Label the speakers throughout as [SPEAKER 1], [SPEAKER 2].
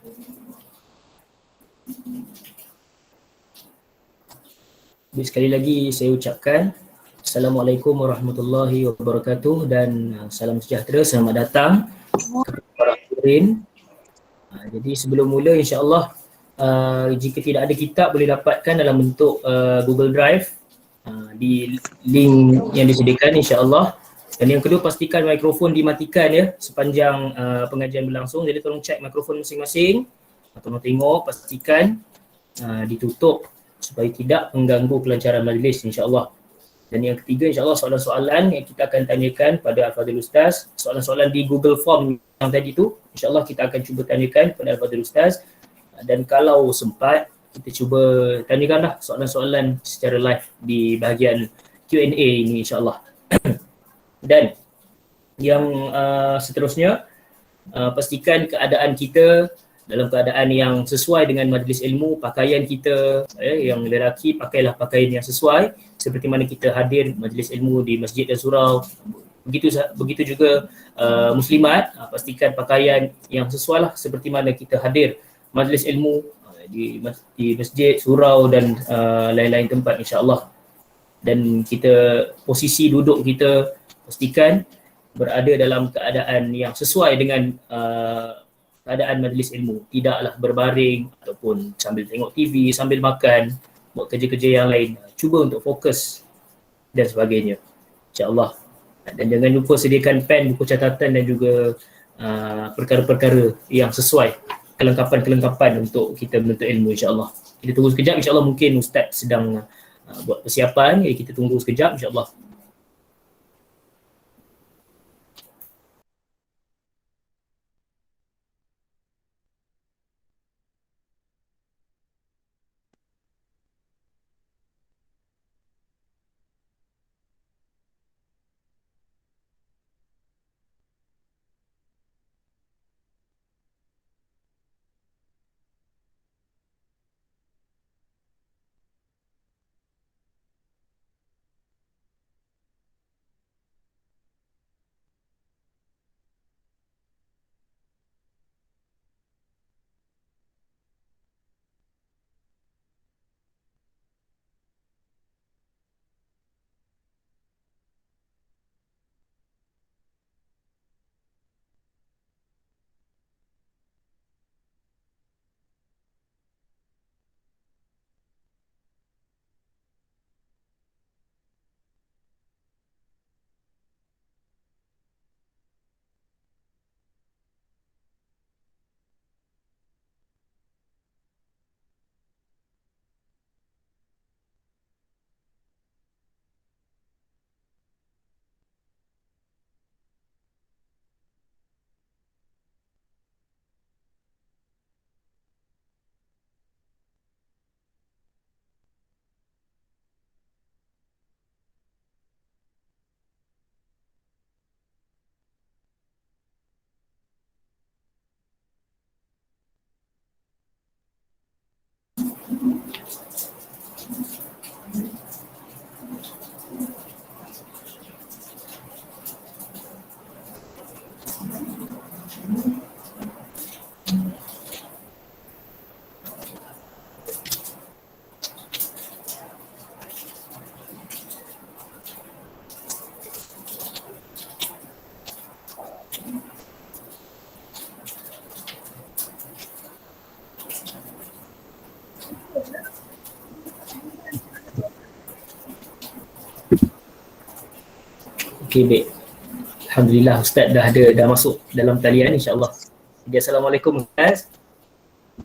[SPEAKER 1] Jadi sekali lagi saya ucapkan Assalamualaikum warahmatullahi wabarakatuh dan salam sejahtera, selamat datang kepada para hadirin. Jadi sebelum mula insya-Allah jika tidak ada kitab boleh dapatkan dalam bentuk Google Drive di link yang disediakan insya-Allah. Dan yang kedua, pastikan mikrofon dimatikan ya sepanjang pengajian berlangsung. Jadi tolong cek mikrofon masing-masing. Tolong tengok, pastikan ditutup supaya tidak mengganggu kelancaran majlis insya-Allah. Dan yang ketiga, insya-Allah soalan-soalan yang kita akan tanyakan pada Al-Fadhil Ustaz, soalan-soalan di Google Form yang tadi tu, insya-Allah kita akan cuba tanyakan kepada Al-Fadhil Ustaz. Dan kalau sempat, kita cuba tanyakanlah soalan-soalan secara live di bahagian Q&A ini insya-Allah. Dan yang seterusnya, pastikan keadaan kita dalam keadaan yang sesuai dengan majlis ilmu. Pakaian kita, yang lelaki pakailah pakaian yang sesuai seperti mana kita hadir majlis ilmu di masjid dan surau. Begitu juga muslimat, pastikan pakaian yang sesuai lah seperti mana kita hadir majlis ilmu di masjid, surau dan lain-lain tempat insya-Allah. Dan kita, posisi duduk kita pastikan berada dalam keadaan yang sesuai dengan keadaan majlis ilmu, tidaklah berbaring ataupun sambil tengok TV, sambil makan, buat kerja-kerja yang lain. Cuba untuk fokus dan sebagainya, insya-Allah. Dan jangan lupa sediakan pen, buku catatan dan juga perkara-perkara yang sesuai, kelengkapan-kelengkapan untuk kita menuntut ilmu insya-Allah. Kita tunggu sekejap, insya-Allah mungkin Ustaz sedang buat persiapan, jadi kita tunggu sekejap insya-Allah. Okey, baik. Alhamdulillah Ustaz dah masuk dalam talian insya-Allah. Jadi Assalamualaikum Ustaz.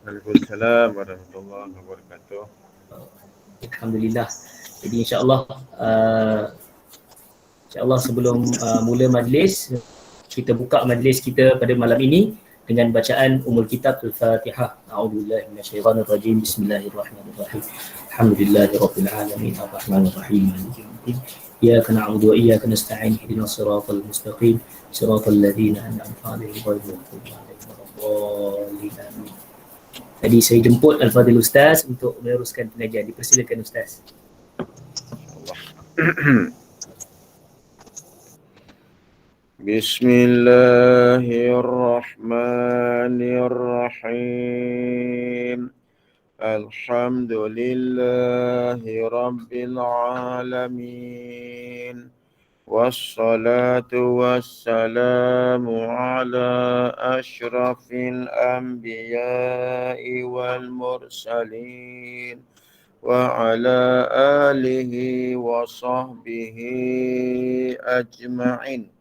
[SPEAKER 2] Waalaikumsalam warahmatullahi wabarakatuh.
[SPEAKER 1] Alhamdulillah. Jadi insya-Allah sebelum mula majlis, kita buka majlis kita pada malam ini dengan bacaan Ummul Kitab Al-Fatihah. A'udzubillahi minasyaitonir rajim. Bismillahirrahmanirrahim. Alhamdulillahirabbil alamin arrahmanir rahim maliki yaumiddin. Iyyaka na'budu wa iyyaka nasta'in ihdinas siratal mustaqim siratal ladzina an'amta 'alaihim ghairil maghdubi 'alaihim waladdallin. Tadi saya jemput Al-Fadhil Ustaz untuk meneruskan pengajian. Dipersilakan Ustaz.
[SPEAKER 2] Bismillahirrahmanirrahim. Alhamdulillahi Rabbil Alamin. Wassalatu wassalamu ala ashrafil anbiya'i wal mursalin. Wa ala alihi wa sahbihi ajma'in.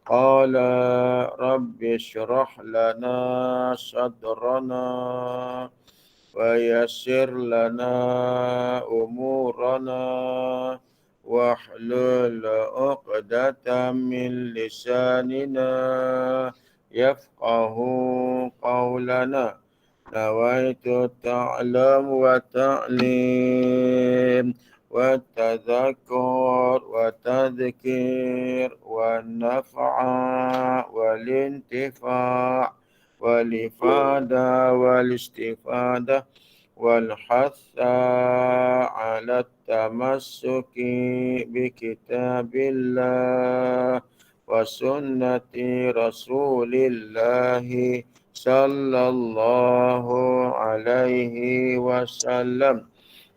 [SPEAKER 2] Qala rabbi shrah lana sadrana wa yassir lana umurana wahlul 'uqdatam min lisanina yafqahu qawlana. Nawaitu ta'lam wa ta'lim wa tadhakkur wa tadhkir wa naf'a wal intifa' wal ifada wal istifada wal hatha ala tamassuki bi kitabillah wa sunnati rasulillahi sallallahu alaihi wasallam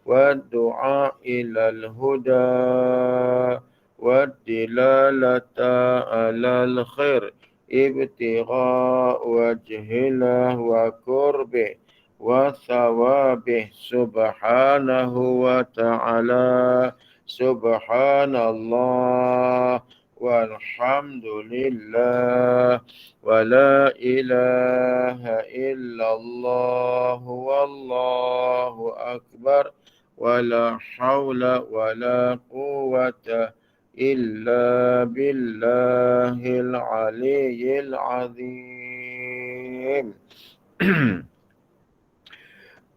[SPEAKER 2] wa du'a ilal huda wa dilalata alal khair ibtigha wajhilah wa qurbih wa thawabih subhanahu wa ta'ala. Subhanallah walhamdulillah wa la ilaha illallah wallahu akbar wa la hawla wa la quwwata illa billahil aliyyil azim.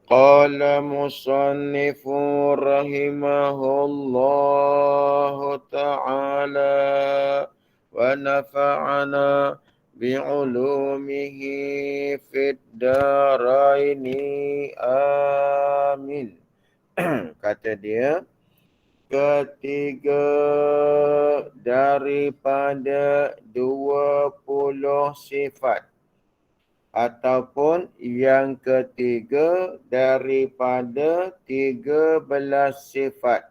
[SPEAKER 2] Qala musannifu rahimahullahu ta'ala wa nafa'ana bi'ulumihi fid daraini amin. Kata dia, ketiga daripada 20 sifat ataupun yang ketiga daripada 13 sifat.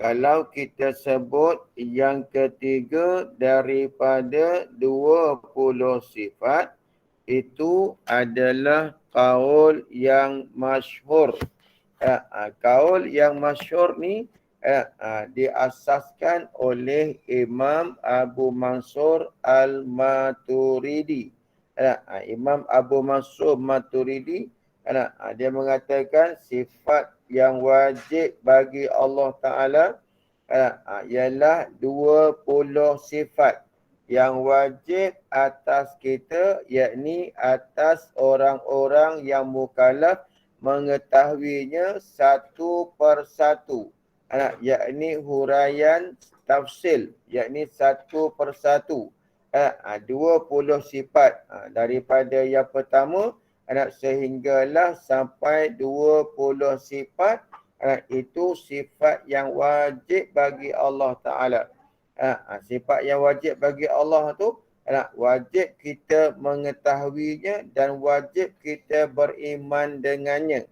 [SPEAKER 2] Kalau kita sebut yang ketiga daripada 20 sifat, itu adalah qaul yang masyhur. Qaul yang masyhur ni diasaskan oleh Imam Abu Mansur Al-Maturidi. Imam Abu Mansur Maturidi dia mengatakan sifat yang wajib bagi Allah Ta'ala ialah 20 sifat yang wajib atas kita, yakni atas orang-orang yang mukallaf mengetahuinya satu persatu, yakni huraian tafsil, yakni satu persatu. 20 sifat daripada yang pertama sehinggalah sampai 20 sifat itu sifat yang wajib bagi Allah Ta'ala. Sifat yang wajib bagi Allah tu wajib kita mengetahuinya dan wajib kita beriman dengannya.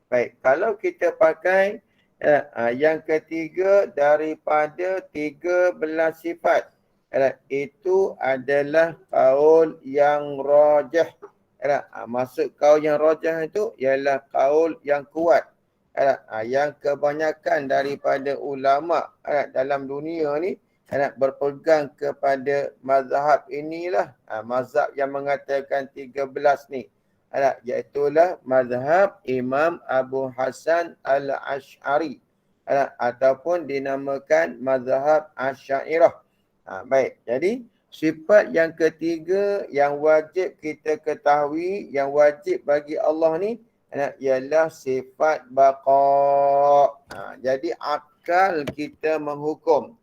[SPEAKER 2] Baik, kalau kita pakai yang ketiga daripada 13 sifat, itu adalah qaul yang rajah. Maksud qaul yang rajah itu ialah qaul yang kuat. Yang kebanyakan daripada ulama dalam dunia ni berpegang kepada mazhab inilah, mazhab yang mengatakan 13 ni, iaitulah mazhab Imam Abu Hasan Al-Ash'ari ataupun dinamakan mazhab Asy'ariyah. Baik, jadi sifat yang ketiga yang wajib kita ketahui, yang wajib bagi Allah ni ialah sifat baqa. Jadi akal kita menghukum.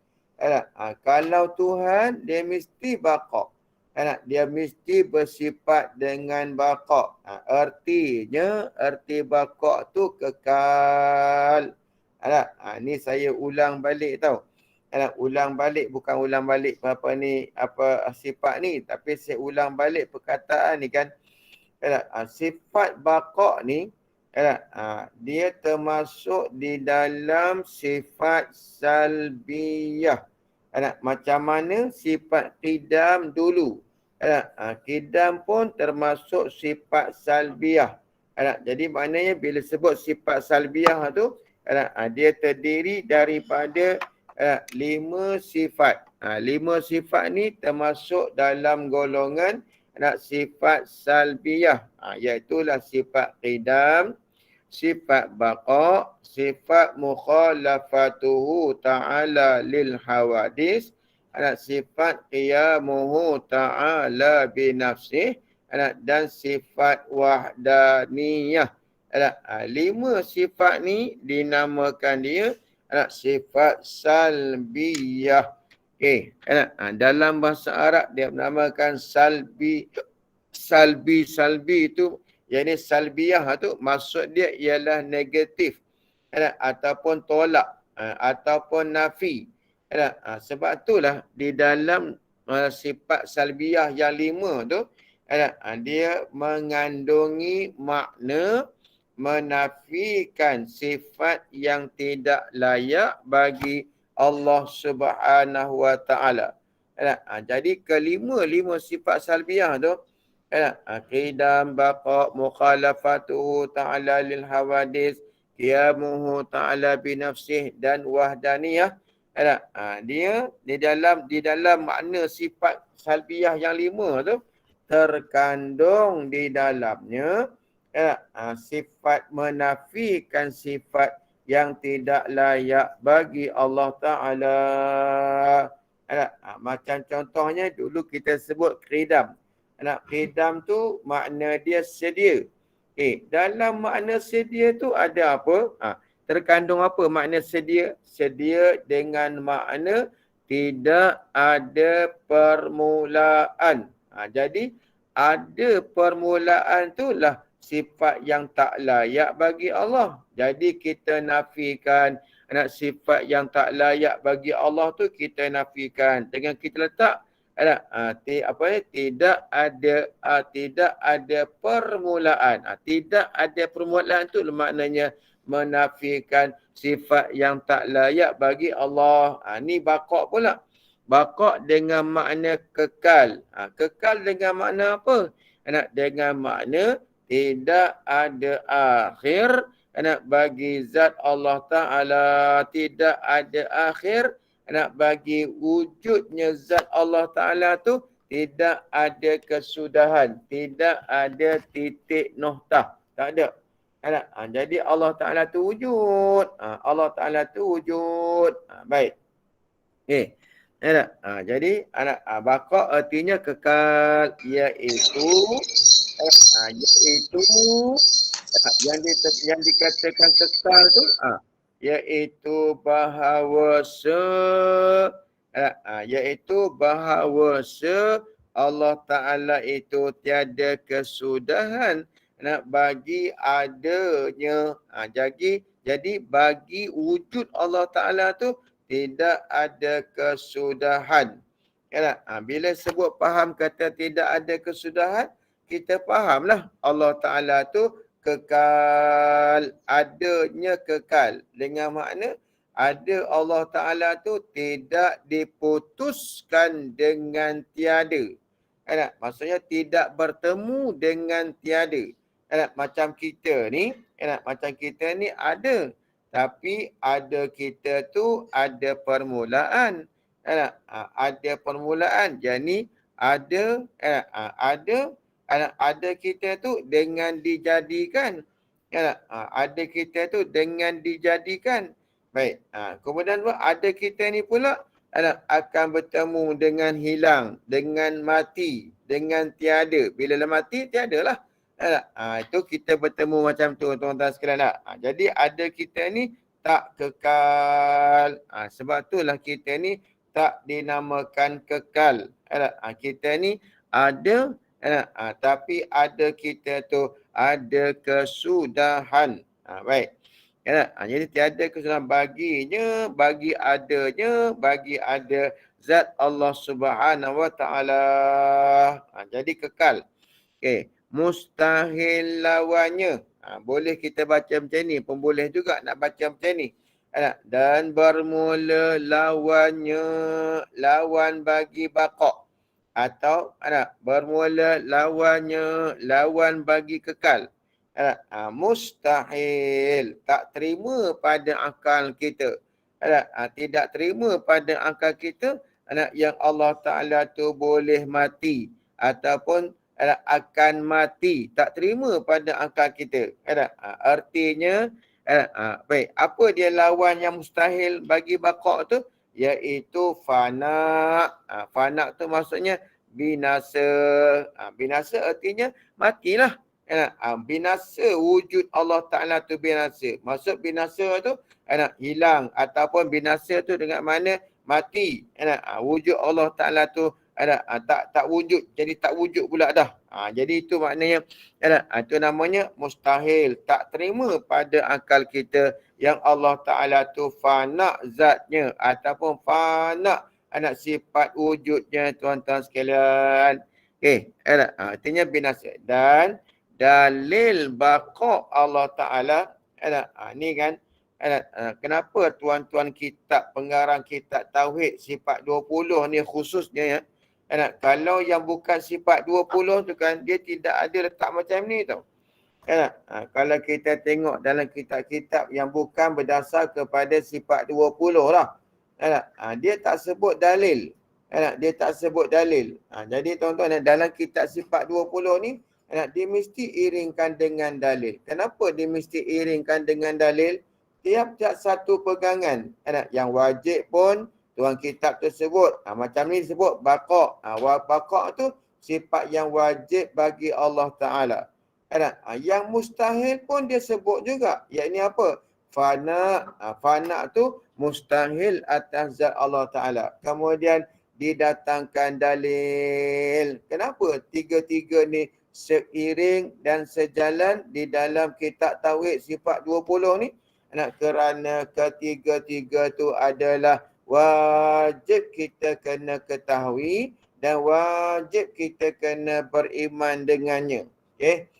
[SPEAKER 2] Kalau Tuhan, dia mesti baqa. Dia mesti bersifat dengan baqa. Artinya, arti baqa tu kekal. Ni saya ulang balik tau. ulang balik, bukan ulang balik apa sifat ni, tapi saya ulang balik perkataan ni kan. Sifat baqa ni dia termasuk di dalam sifat salbiyah. Macam mana sifat qidam dulu. Qidam pun termasuk sifat salbiyah. Jadi maknanya bila sebut sifat salbiyah tu, dia terdiri daripada 5 sifat. 5 sifat ni termasuk dalam golongan sifat salbiyah. Iaitulah sifat qidam, sifat baqa, sifat mukhalafatuhu ta'ala lil hawadis, sifat qiyamuhu ta'ala binafsih, dan sifat wahdaniyah. 5 sifat ni dinamakan dia sifat salbiyah. Okey, dalam bahasa Arab dia menamakan salbi itu, yakni salbiyah tu maksud dia ialah negatif ataupun tolak ataupun nafi. Sebab itulah di dalam sifat salbiyah yang 5 tu dia mengandungi makna menafikan sifat yang tidak layak bagi Allah Subhanahu wa taala. Jadi kelima sifat salbiyah tu qidam, baqa, mukhalafatuhu ta'ala lil hawadis, qiyamuhu ta'ala bi nafsih, dan wahdaniyah. Dia di dalam makna sifat salbiyah yang 5 tu terkandung di dalamnya sifat menafikan sifat yang tidak layak bagi Allah Ta'ala. Macam contohnya dulu kita sebut qidam. Qidam tu makna dia sedia. Dalam makna sedia tu ada apa? Terkandung apa makna sedia? Sedia dengan makna tidak ada permulaan. Jadi ada permulaan tu lah sifat yang tak layak bagi Allah. Jadi kita nafikan sifat yang tak layak bagi Allah tu, kita nafikan dengan kita letak tidak ada permulaan. Tidak ada permulaan tu maknanya menafikan sifat yang tak layak bagi Allah. Ni baqa pula. Baqa dengan makna kekal. Kekal dengan makna apa? Dengan makna tidak ada akhir bagi zat Allah Ta'ala. Tidak ada akhir bagi wujudnya zat Allah Ta'ala tu. Tidak ada kesudahan. Tidak ada titik noktah. Tak ada. Jadi Allah Ta'ala tu wujud. Allah Ta'ala tu wujud. Baik. Jadi baqa artinya kekal, iaitu yang dikatakan kekal tu iaitu bahawa Allah Ta'ala itu tiada kesudahan bagi adanya. Jadi bagi wujud Allah Ta'ala tu tidak ada kesudahan. Bila sebut faham kata tidak ada kesudahan, kita fahamlah Allah Ta'ala tu kekal, adanya kekal. Dengan makna ada Allah Ta'ala tu tidak diputuskan dengan tiada. Maksudnya tidak bertemu dengan tiada. Macam kita ni ada. Tapi ada kita tu ada permulaan. Ada permulaan. Jadi ada kita tu dengan dijadikan. Ada kita tu dengan dijadikan. Baik. Kemudian ada kita ni pula akan bertemu dengan hilang, dengan mati, dengan tiada. Bila dah mati, tiadalah. Itu kita bertemu macam tu tuan-tuan sekalian tak? Jadi ada kita ni tak kekal. Sebab itulah kita ni tak dinamakan kekal. Kita ni ada, tapi ada kita tu ada kesudahan. Baik. Ya, jadi tiada kesalahan baginya, bagi adanya, bagi ada zat Allah Subhanahu Wa Taala. Jadi kekal. Okey, mustahil lawannya. Boleh kita baca macam ni, pun boleh juga nak baca macam ni. Dan bermula lawannya, lawan bagi baqa. Atau bermula lawannya, lawan bagi kekal. Mustahil, tak terima pada akal kita. Tidak terima pada akal kita yang Allah Ta'ala tu boleh mati ataupun akan mati. Tak terima pada akal kita. Artinya, baik, apa dia lawan yang mustahil bagi baqa' tu? Iaitu fana. Fana tu maksudnya binasa. Binasa artinya matilah. Binasa, wujud Allah Ta'ala tu binasa. Maksud binasa tu hilang ataupun binasa tu dengan mana mati. Wujud Allah Ta'ala tu tak wujud, jadi tak wujud pula dah. Jadi itu maknanya itu namanya mustahil, tak terima pada akal kita yang Allah Ta'ala tu fana zatnya ataupun fana sifat wujudnya, tuan-tuan sekalian. Okey, artinya binasa. Dan dalil baqa' Allah Ta'ala, ni kan, kenapa tuan-tuan kitab, pengarang kitab Tauhid sifat 20 ni khususnya ya, kalau yang bukan sifat 20 tu kan, dia tidak ada letak macam ni tau. Kalau kita tengok dalam kitab-kitab yang bukan berdasar kepada sifat 20 lah, dia tak sebut dalil. Dia tak sebut dalil. Jadi tuan-tuan, dalam kitab sifat 20 ni, dia mesti iringkan dengan dalil. Kenapa dia mesti iringkan dengan dalil? Tiap-tiap satu pegangan yang wajib pun tuan kitab tu sebut. Macam ni sebut baqa'. Baqa' tu sifat yang wajib bagi Allah Ta'ala. Yang mustahil pun dia sebut juga. Iaitu apa? Fana. Fana tu mustahil atas zat Allah Ta'ala. Kemudian didatangkan dalil. Kenapa tiga-tiga ni seiring dan sejalan di dalam kitab Tauhid sifat 20 ni? Kerana ketiga-tiga tu adalah wajib kita kena ketahui dan wajib kita kena beriman dengannya. Okey.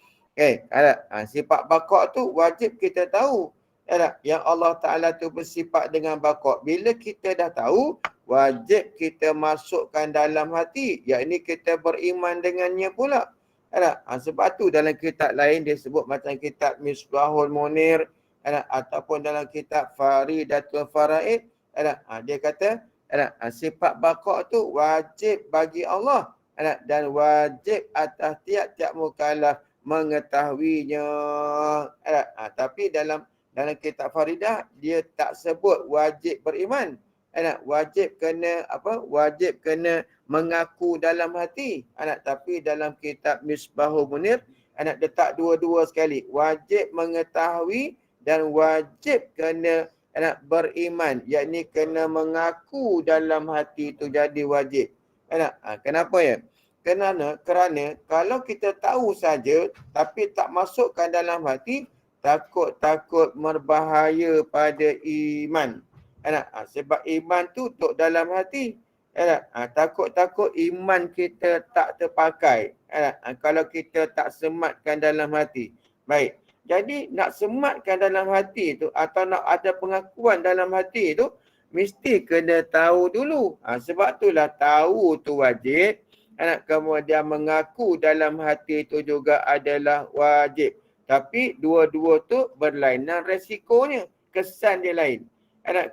[SPEAKER 2] Sifat baqa' tu wajib kita tahu. Yang Allah Ta'ala tu bersifat dengan baqa'. Bila kita dah tahu, wajib kita masukkan dalam hati. Yakni kita beriman dengannya pula. Sebab tu dalam kitab lain dia sebut macam kitab Misbahul Munir ataupun dalam kitab Faridatul Faraid. Dia kata sifat baqa' tu wajib bagi Allah dan wajib atas tiap-tiap mukallaf mengetahuinya. Tapi dalam kitab Faridah dia tak sebut wajib beriman. Wajib kena apa? Wajib kena mengaku dalam hati. Tapi dalam kitab Misbahul Munir letak dua-dua sekali. Wajib mengetahui dan wajib kena beriman. Yakni kena mengaku dalam hati itu jadi wajib. Kenapa ya? Kerana kalau kita tahu saja tapi tak masukkan dalam hati, takut berbahaya pada iman. Sebab iman tu tok dalam hati. Takut iman kita tak terpakai. Kalau kita tak sematkan dalam hati. Baik. Jadi nak sematkan dalam hati tu atau nak ada pengakuan dalam hati tu, mesti kena tahu dulu. Sebab itulah tahu tu wajib. Kemudian mengaku dalam hati tu juga adalah wajib. Tapi dua-dua tu berlainan resikonya. Kesan dia lain.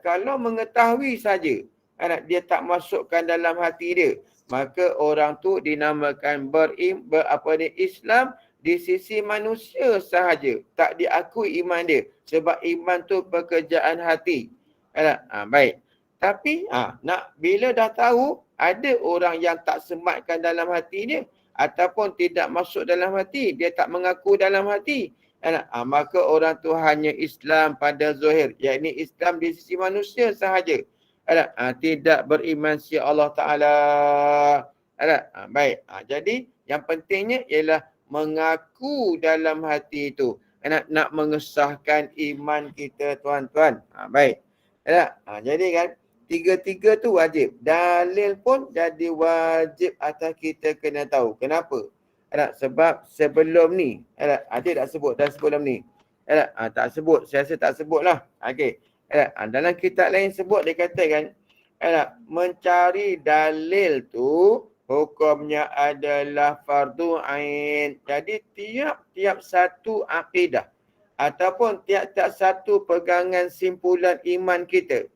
[SPEAKER 2] Kalau mengetahui saja, dia tak masukkan dalam hati dia, maka orang tu dinamakan Islam di sisi manusia sahaja. Tak diakui iman dia. Sebab iman tu pekerjaan hati. Baik. Tapi bila dah tahu, ada orang yang tak sematkan dalam hati dia. Ataupun tidak masuk dalam hati. Dia tak mengaku dalam hati. Maka orang tu hanya Islam pada zahir. Yakni Islam di sisi manusia sahaja. Tidak beriman si Allah Ta'ala. Baik. Jadi yang pentingnya ialah mengaku dalam hati itu. nak mengesahkan iman kita tuan-tuan. Baik. Jadi kan tiga-tiga tu wajib. Dalil pun jadi wajib atas kita kena tahu. Kenapa? Sebab sebelum ni, Adik tak sebut dah sebelum ni. Tak sebut, saya rasa tak sebut lah. Okey. Dalam kitab lain sebut dia katakan, mencari dalil tu hukumnya adalah fardu ain. Jadi tiap-tiap satu akidah ataupun tiap-tiap satu pegangan simpulan iman kita,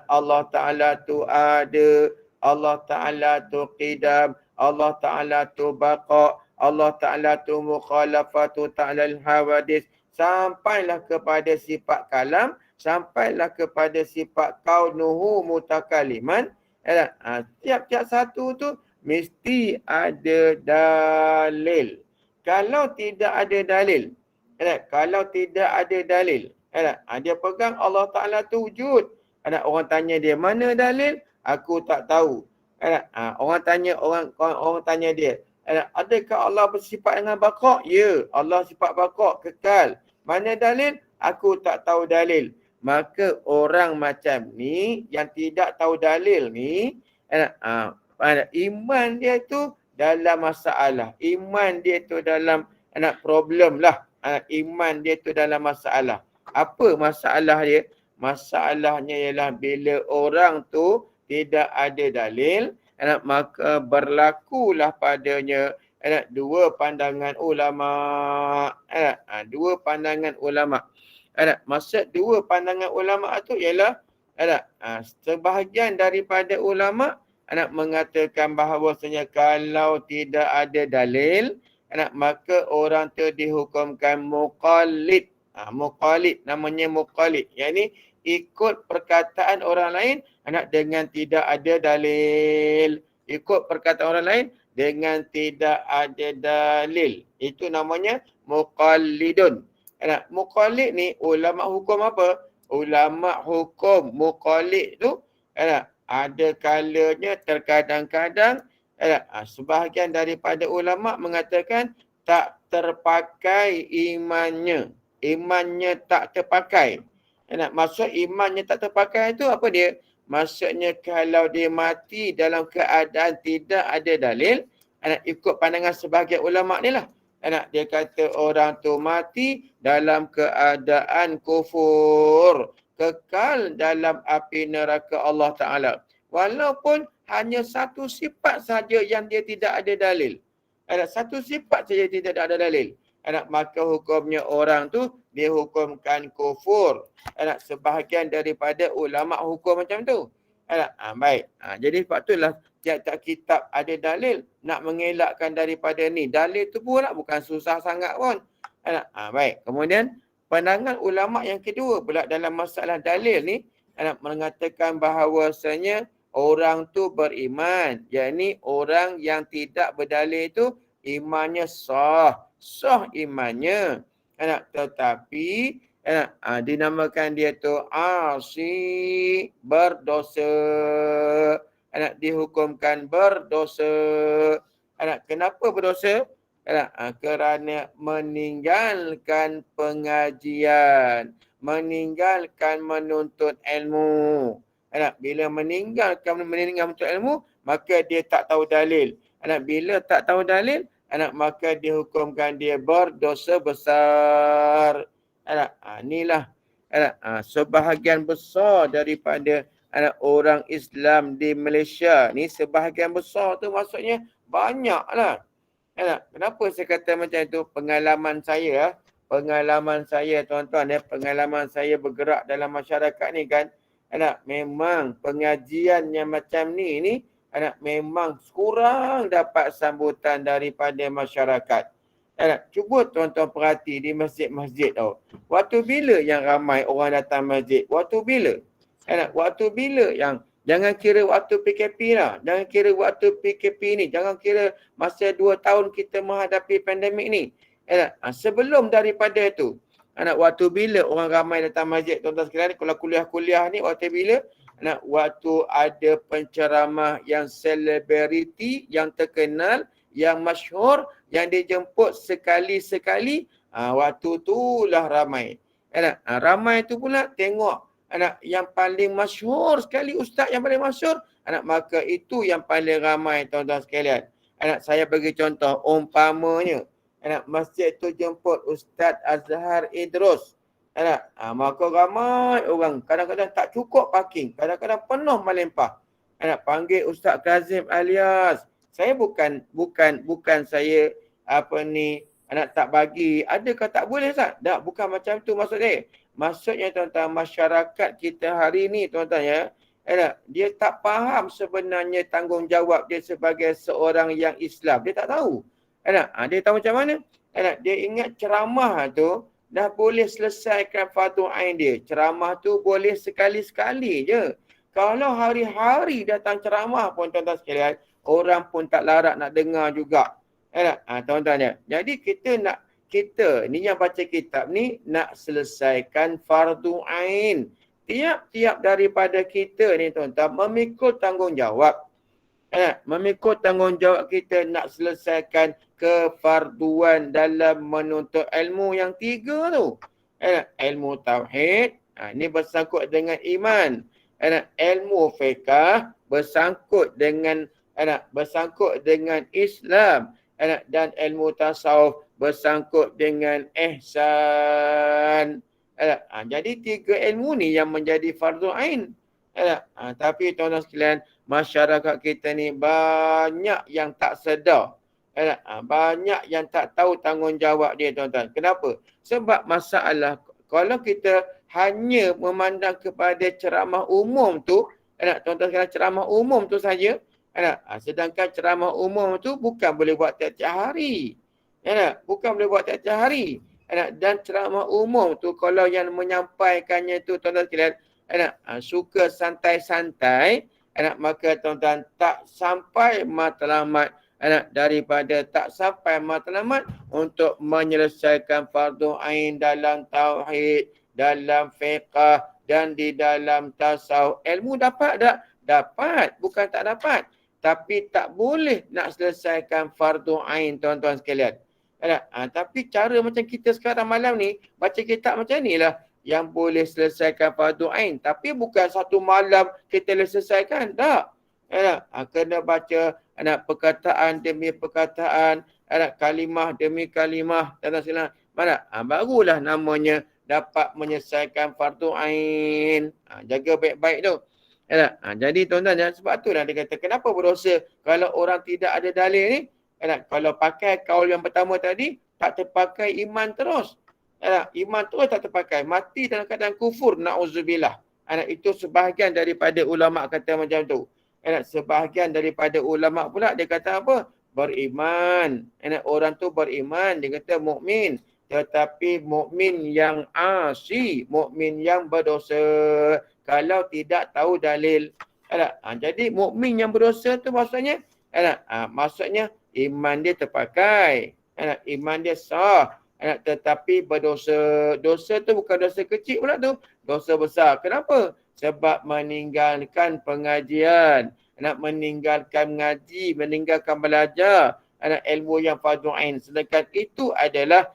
[SPEAKER 2] Allah Ta'ala tu ada, Allah Ta'ala tu qidam, Allah Ta'ala tu baqa', Allah Ta'ala tu mukhalafatu ta'lal hawadis, sampailah kepada sifat kalam, sampailah kepada sifat kaunuhu mutakaliman. Tiap-tiap satu tu mesti ada dalil. Kalau tidak ada dalil, dia pegang Allah Ta'ala tu wujud. Orang tanya dia, mana dalil? Aku tak tahu. Orang tanya dia, adakah Allah bersifat dengan baqa'? Ya, Allah sifat baqa', kekal. Mana dalil? Aku tak tahu dalil. Maka orang macam ni yang tidak tahu dalil ni, iman dia tu dalam masalah. Iman dia tu dalam problem lah. Iman dia tu dalam masalah. Apa masalah dia? Masalahnya ialah bila orang tu tidak ada dalil, maka berlakulah padanya dua pandangan ulama. Dua pandangan ulama. Maksud dua pandangan ulama tu ialah sebahagian daripada ulama mengatakan bahawasanya kalau tidak ada dalil, maka orang tu dihukumkan muqallid. Muqallid, namanya muqallid. Yang ni ikut perkataan orang lain dengan tidak ada dalil. Ikut perkataan orang lain dengan tidak ada dalil. Itu namanya muqallidun. Muqallid ni ulama hukum apa? Ulama hukum muqallid tu ada kalanya terkadang-kadang sebahagian daripada ulama mengatakan tak terpakai imannya. Imannya tak terpakai. Maksud imannya tak terpakai itu apa dia? Maksudnya kalau dia mati dalam keadaan tidak ada dalil, ikut pandangan sebahagian ulama ni lah. Dia kata orang tu mati dalam keadaan kufur, kekal dalam api neraka Allah Ta'ala. Walaupun hanya satu sifat saja yang dia tidak ada dalil. Satu sifat saja tidak ada dalil. Maka hukumnya orang tu dihukumkan kufur. Sebahagian daripada ulama hukum macam tu. Baik. Jadi sebab itulah tiap-tiap kitab ada dalil nak mengelakkan daripada ni. Dalil tu pula bukan susah sangat pun. Baik. Kemudian pandangan ulama yang kedua pula dalam masalah dalil ni mengatakan bahawasanya orang tu beriman. Yakni orang yang tidak berdalil tu imannya sah. Sah imannya. Tetapi dinamakan dia tu asi, berdosa. Dihukumkan berdosa. Kenapa berdosa? Kerana meninggalkan pengajian, meninggalkan menuntut ilmu. Bila meninggalkan menuntut ilmu, maka dia tak tahu dalil. Bila tak tahu dalil, maka dihukumkan dia berdosa besar. Inilah sebahagian besar daripada orang Islam di Malaysia ni, sebahagian besar tu maksudnya banyaklah. Kenapa saya kata macam itu? Pengalaman saya tuan-tuan, pengalaman saya bergerak dalam masyarakat ni kan, memang pengajian yang macam ni memang kurang dapat sambutan daripada masyarakat. Cuba tuan-tuan perhati di masjid-masjid tau. Waktu bila yang ramai orang datang masjid? Waktu bila? Waktu bila yang, jangan kira waktu PKP lah. Jangan kira waktu PKP ni. Jangan kira masa 2 tahun kita menghadapi pandemik ni. Sebelum daripada itu. Waktu bila orang ramai datang masjid, tuan-tuan sekalian, kalau kuliah-kuliah ni, waktu bila? Waktu ada penceramah yang selebriti, yang terkenal, yang masyhur, yang dijemput sekali-sekali, Waktu tu lah ramai. Ramai tu pula tengok yang paling masyhur sekali, ustaz yang paling masyhur, maka itu yang paling ramai tuan-tuan sekalian. Saya bagi contoh, umpamanya masjid tu jemput Ustaz Azhar Idrus. Maka ramai orang, kadang-kadang tak cukup parking, kadang-kadang penuh melimpah. Panggil Ustaz Kazim Alias. Saya bukan saya tak bagi. Adakah tak boleh Ustaz? Tak, bukan macam tu maksud saya. Maksudnya tuan-tuan, masyarakat kita hari ni tuan-tuan ya, dia tak faham sebenarnya tanggungjawab dia sebagai seorang yang Islam. Dia tak tahu. Dia tahu macam mana? Dia ingat ceramah tu dah boleh selesaikan fardu ain dia. Ceramah tu boleh sekali-sekali je. Kalau hari-hari datang ceramah pun tuan-tuan sekalian, orang pun tak larat nak dengar juga. Tuan-tuan ya. Jadi kita ni yang baca kitab ni nak selesaikan fardu ain. Tiap-tiap daripada kita ni tuan-tuan memikul tanggungjawab. Memikul tanggungjawab kita nak selesaikan kefarduan dalam menuntut ilmu yang 3 tu. Ilmu tauhid, ini bersangkut dengan iman. Ilmu fiqh bersangkut dengan Islam. Dan ilmu tasawuf bersangkut dengan ihsan. Jadi 3 ilmu ni yang menjadi fardu ain. Tapi tuan-tuan sekalian, masyarakat kita ni banyak yang tak sedar. Banyak yang tak tahu tanggungjawab dia tuan-tuan. Kenapa? Sebab masalah kalau kita hanya memandang kepada ceramah umum tu, tuan-tuan sekalian, ceramah umum tu saja, sedangkan ceramah umum tu bukan boleh buat tiap-tiap hari. Bukan boleh buat tiap-tiap hari. Dan ceramah umum tu kalau yang menyampaikannya tu tuan-tuan sekalian, suka santai-santai, maka tuan-tuan tak sampai matlamat, daripada tak sampai matlamat untuk menyelesaikan fardu ain dalam tauhid, dalam fiqh dan di dalam tasawuf. Ilmu dapat tak? Dapat, bukan tak dapat. Tapi tak boleh nak selesaikan fardu ain tuan-tuan sekalian. Tapi cara macam kita sekarang malam ni, baca kitab macam ni lah yang boleh selesaikan fardu ain. Tapi bukan satu malam kita boleh selesaikan. Tak. Kena baca perkataan demi perkataan, kalimah demi kalimah. Barulah namanya dapat menyelesaikan fardu ain. Jaga baik-baik tu. Jadi tuan-tuan, sebab tu lah dia kata, kenapa berdosa kalau orang tidak ada dalil ni? Kalau pakai kaul yang pertama tadi, tak terpakai iman terus. Iman terus tak terpakai. Mati dalam keadaan kufur, na'udzubillah. Itu sebahagian daripada ulama' kata macam tu. Sebahagian daripada ulama' pula dia kata apa? Beriman. Orang tu beriman, dia kata mukmin. Tetapi mukmin yang asi, mukmin yang berdosa kalau tidak tahu dalil. Jadi mukmin yang berdosa tu maksudnya, maksudnya iman dia terpakai, iman dia sah, tetapi berdosa. Dosa tu bukan dosa kecil pula tu, dosa besar. Kenapa? Sebab meninggalkan pengajian, meninggalkan mengaji, meninggalkan belajar ilmu yang fardu ain. Sedangkan itu adalah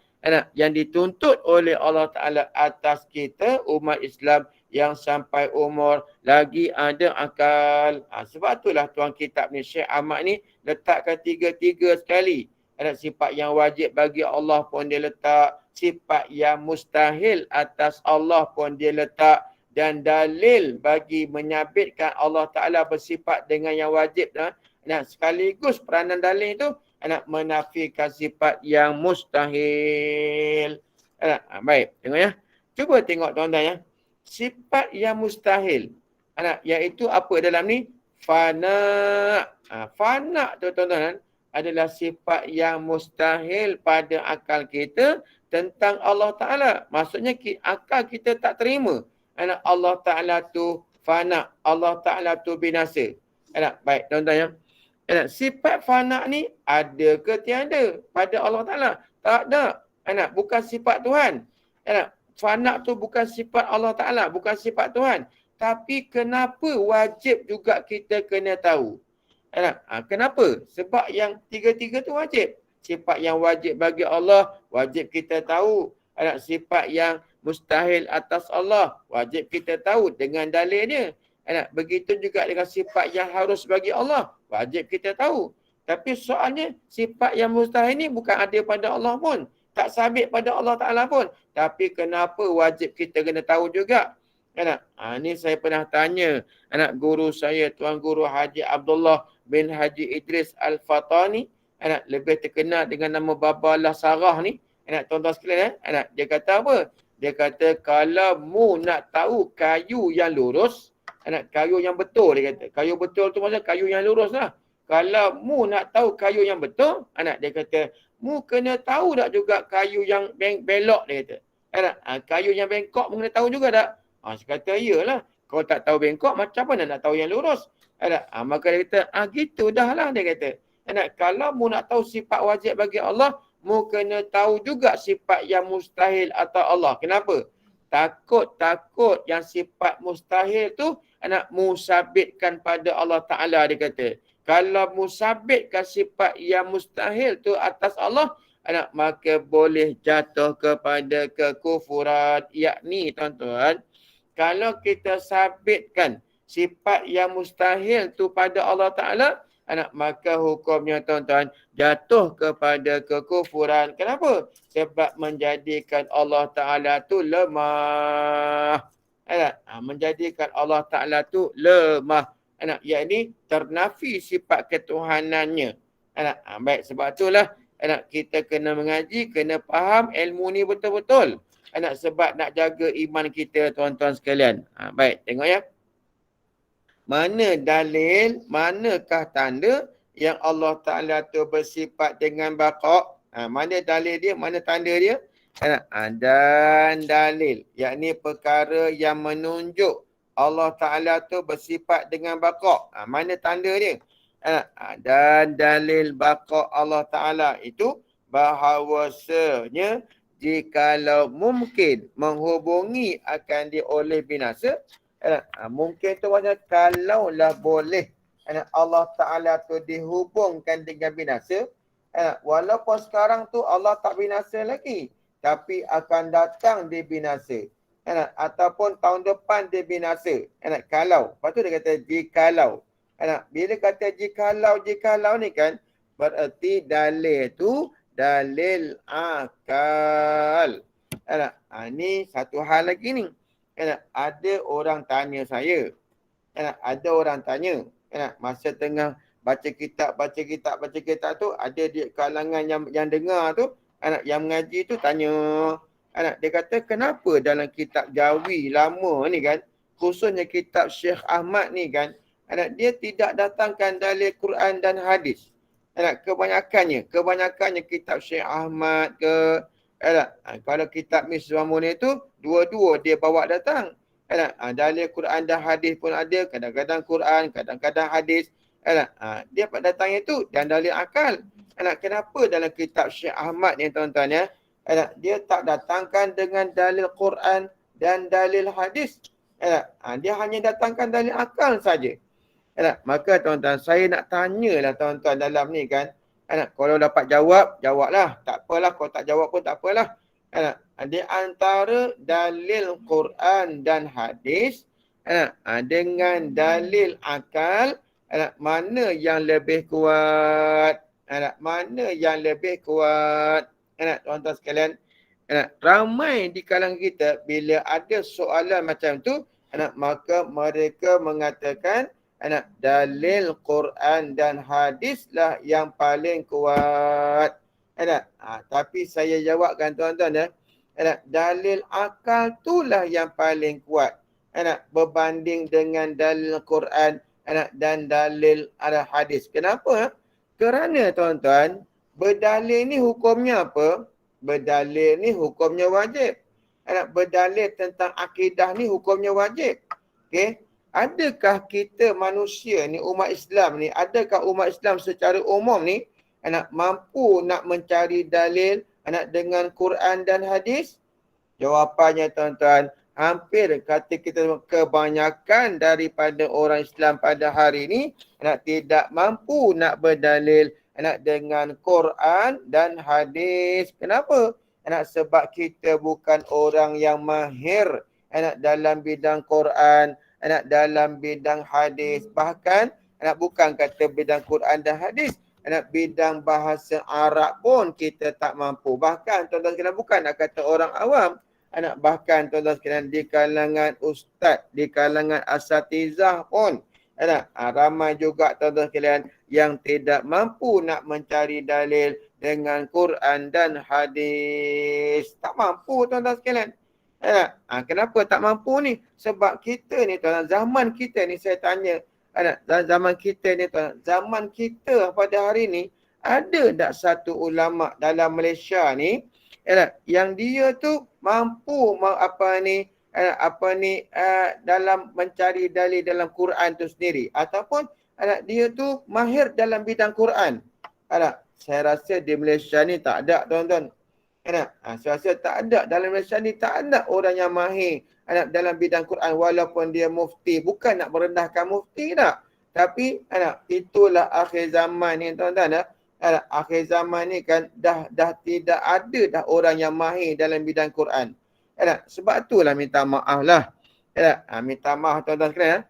[SPEAKER 2] yang dituntut oleh Allah Ta'ala atas kita umat Islam yang sampai umur lagi ada akal. Sebab itulah tuan kitab ni, Syekh Ahmad ni letakkan 3 sekali. Sifat yang wajib bagi Allah pun dia letak, sifat yang mustahil atas Allah pun dia letak, dan dalil bagi menyabitkan Allah Ta'ala bersifat dengan yang wajib. Sekaligus peranan dalil itu menafikan sifat yang mustahil. Baik, tengok ya. Cuba tengok tuan-tuan ya. Sifat yang mustahil, iaitu apa dalam ni? Fana. Fana tu tuan-tuan adalah sifat yang mustahil pada akal kita tentang Allah Ta'ala. Maksudnya akal kita tak terima Allah Ta'ala tu fana, Allah Ta'ala tu binasa. Baik tuan-tuan ya. Sifat fana ni ada ke tiada pada Allah Ta'ala? Tak ada. Bukan sifat Tuhan. Fana tu bukan sifat Allah Ta'ala, bukan sifat Tuhan. Tapi kenapa wajib juga kita kena tahu? Kenapa? Sebab yang 3 tu wajib. sifat yang wajib bagi Allah, wajib kita tahu. Anak sifat yang mustahil atas Allah, wajib kita tahu dengan dalilnya. Anak begitu juga dengan sifat yang harus bagi Allah, wajib kita tahu. Tapi soalnya sifat yang mustahil ni bukan ada pada Allah pun. Tak sabit pada Allah Ta'ala pun. Tapi kenapa wajib kita kena tahu juga? Anak, ni saya pernah tanya anak guru saya, Tuan Guru Haji Abdullah bin Haji Idris Al-Fatani. Anak lebih terkenal dengan nama Babalah Sarah ni. Anak tuan-tuan sekalian, anak dia kata apa? Dia kata kalau mu nak tahu kayu yang lurus, anak kayu yang betul dia kata. Kayu betul tu maksudnya kayu yang lurus lah. Kalau mu nak tahu kayu yang betul, anak dia kata, mu kena tahu tak juga kayu yang belok dia kata. Anak, kayu yang bengkok mu kena tahu juga tak? Saya kata, iyalah. Kalau tak tahu bengkok, macam mana nak tahu yang lurus? Anak, maka dia kata, gitu dah lah dia kata. Anak, kalau mu nak tahu sifat wajib bagi Allah, mu kena tahu juga sifat yang mustahil atau Allah. Kenapa? Takut yang sifat mustahil tu, anak mu sabitkan pada Allah Ta'ala dia kata. Kalau musabitkan sifat yang mustahil tu atas Allah, anak maka boleh jatuh kepada kekufuran. Yakni tuan-tuan, kalau kita sabitkan sifat yang mustahil tu pada Allah Ta'ala, anak maka hukumnya tuan-tuan jatuh kepada kekufuran. Kenapa? Sebab menjadikan Allah Ta'ala tu lemah. Anak, menjadikan Allah Ta'ala tu lemah. Anak, yakni ternafi sifat ketuhanannya. Anak, baik sebab itulah anak kita kena mengaji, kena faham ilmu ni betul-betul. Anak sebab nak jaga iman kita tuan-tuan sekalian. Baik, tengok ya. Mana dalil, manakah tanda yang Allah Ta'ala tu bersifat dengan baqa'? Mana dalil dia, mana tanda dia? Anak, dan dalil, yakni perkara yang menunjuk Allah Ta'ala tu bersifat dengan baqa'. Mana tanda dia? Dan dalil baqa' Allah Ta'ala itu bahawasanya jikalau mungkin menghubungi akan dia oleh binasa. Mungkin tu maksudnya kalaulah boleh Allah Ta'ala tu dihubungkan dengan binasa. Walaupun sekarang tu Allah tak binasa lagi, tapi akan datang dia binasa. Ataupun tahun depan dia binasa. Kalau. Lepas tu dia kata jikalau. Bila kata jikalau ni kan, bererti dalil tu dalil akal. Ni satu hal lagi ni. Ada orang tanya saya. Ada orang tanya. Masa tengah baca kitab tu, ada di kalangan yang dengar tu, yang mengaji tu tanya. Dia kata kenapa dalam kitab Jawi lama ni kan, khususnya kitab Syekh Ahmad ni kan, dia tidak datangkan dalil Quran dan hadis. Kebanyakannya kitab Syekh Ahmad ke, kalau kitab Misbah Munir tu, dua-dua dia bawa datang. Dalil Quran dan hadis pun ada, kadang-kadang Quran, kadang-kadang hadis. Dia datang itu dan dalil akal. Kenapa dalam kitab Syekh Ahmad ni tuan-tuan ya, dia tak datangkan dengan dalil Quran dan dalil hadis. Dia hanya datangkan dalil akal saja. Maka tuan-tuan, saya nak tanyalah tuan-tuan dalam ni kan. Kalau dapat jawab, jawablah. Tak apalah, kalau tak jawab pun tak apalah. Di antara dalil Quran dan hadis dengan dalil akal, mana yang lebih kuat? Mana yang lebih kuat? Tuan-tuan sekalian, ramai di kalangan kita bila ada soalan macam tu, maka mereka mengatakan dalil Quran dan hadis lah yang paling kuat. Tapi saya jawabkan tuan-tuan dalil akal itulah yang paling kuat berbanding dengan dalil Quran dan dalil hadis. Kenapa? Kerana tuan-tuan, berdalil ni hukumnya apa? Berdalil ni hukumnya wajib. Berdalil tentang akidah ni hukumnya wajib. Okey? Adakah kita manusia ni, umat Islam ni, adakah umat Islam secara umum ni mampu nak mencari dalil dengan Quran dan hadis? Jawapannya tuan-tuan, hampir kata kita kebanyakan daripada orang Islam pada hari ini tidak mampu nak berdalil dengan Quran dan hadis. Kenapa? Sebab kita bukan orang yang mahir dalam bidang Quran, dalam bidang hadis. Bahkan bukan kata bidang Quran dan hadis, bidang bahasa Arab pun kita tak mampu. Bahkan tuan-tuan sekalian, bukan nak kata orang awam, bahkan tuan-tuan sekalian di kalangan ustaz, di kalangan asatizah pun ramai juga tuan-tuan sekalian yang tidak mampu nak mencari dalil dengan Quran dan hadis. Tak mampu tuan-tuan sekalian. Kenapa tak mampu ni? Sebab kita ni tuan-tuan, zaman kita ni saya tanya, zaman kita ni tuan, zaman kita pada hari ni ada tak satu ulama dalam Malaysia ni yang dia tu mampu dalam mencari dalil dalam Quran tu sendiri, ataupun dia tu mahir dalam bidang Quran. Saya rasa di Malaysia ni tak ada tuan-tuan. Saya rasa tak ada dalam Malaysia ni, tak ada orang yang mahir dalam bidang Quran walaupun dia mufti. Bukan nak merendahkan mufti tak. Tapi itulah akhir zaman ni tuan-tuan. Akhir zaman ni kan dah tidak ada dah orang yang mahir dalam bidang Quran. Sebab itulah minta maaf lah. Minta maaf tuan-tuan sekalian.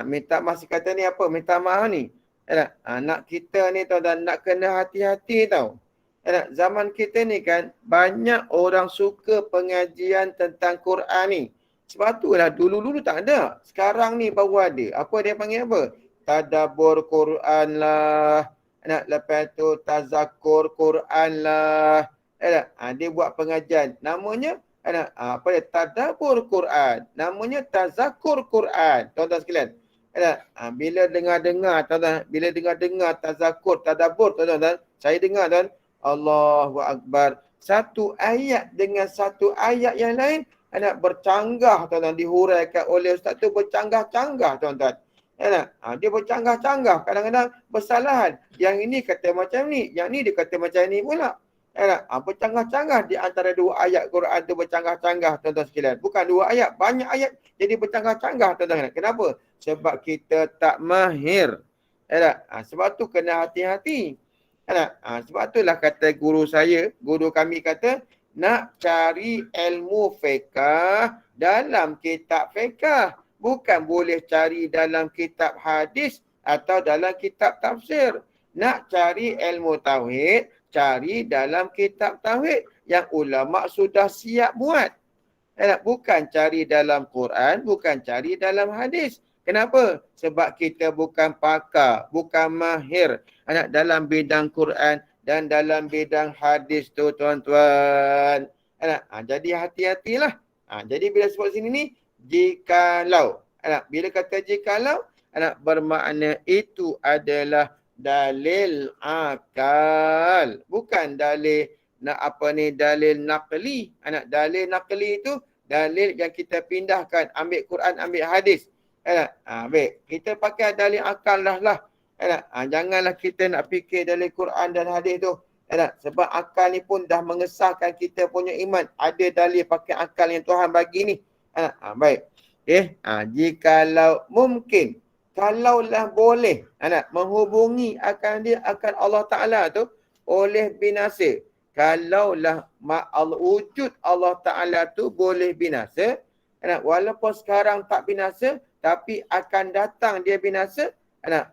[SPEAKER 2] Minta maaf si kata ni apa? Minta maaf ni. Nak kita ni tuan-tuan nak kena hati-hati tau. Zaman kita ni kan banyak orang suka pengajian tentang Quran ni. Sebab itulah dulu-dulu tak ada. Sekarang ni baru ada. Apa dia panggil apa? Tadabbur Quran lah. Lepas tu tazakur Quran lah. Dia buat pengajian. Namanya tadabbur Quran. Namanya tazakur Quran. Tuan-tuan sekalian. Bila dengar-dengar tuan-tuan, bila dengar-dengar tazakur, tadabbur tuan-tuan, saya dengar tuan, Allahu Akbar. Satu ayat dengan satu ayat yang lain bercanggah tuan-tuan, dihuraikan oleh ustaz tu bercanggah-canggah tuan-tuan. Dia bercanggah-canggah, kadang-kadang bersalahan. Yang ini kata macam ni, yang ni dia kata macam ni pula. Bercanggah-canggah di antara dua ayat Quran tu, bercanggah-canggah tuan-tuan sekalian. Bukan dua ayat, banyak ayat jadi bercanggah-canggah tuan-tuan. Kenapa? Sebab kita tak mahir. Sebab tu kena hati-hati. Sebab itulah kata guru saya, guru kami kata, nak cari ilmu fiqh dalam kitab fiqh. Bukan boleh cari dalam kitab hadis atau dalam kitab tafsir. Nak cari ilmu tauhid, cari dalam kitab tauhid yang ulama sudah siap buat. Bukan cari dalam Quran, bukan cari dalam hadis. Kenapa? Sebab kita bukan pakar, bukan mahir dalam bidang Quran dan dalam bidang hadis tu tuan-tuan. Jadi hati-hatilah. Jadi bila sebut sini ni, jikalau. Bila kata jikalau, bermakna itu adalah dalil akal. Bukan dalil dalil naqli. Dalil naqli itu dalil yang kita pindahkan, ambil Quran, ambil hadis. Baik, kita pakai dalil akal lah. Janganlah kita nak fikir dalil Quran dan hadis tu. Sebab akal ni pun dah mengesahkan kita punya iman. Ada dalil pakai akal yang Tuhan bagi ni. Baik. Okay. Jikalau mungkin, kalaulah boleh menghubungi akan Allah Ta'ala tu oleh binasa. Kalaulah wujud Allah Ta'ala tu boleh binasa. Walaupun sekarang tak binasa, tapi akan datang dia binasa.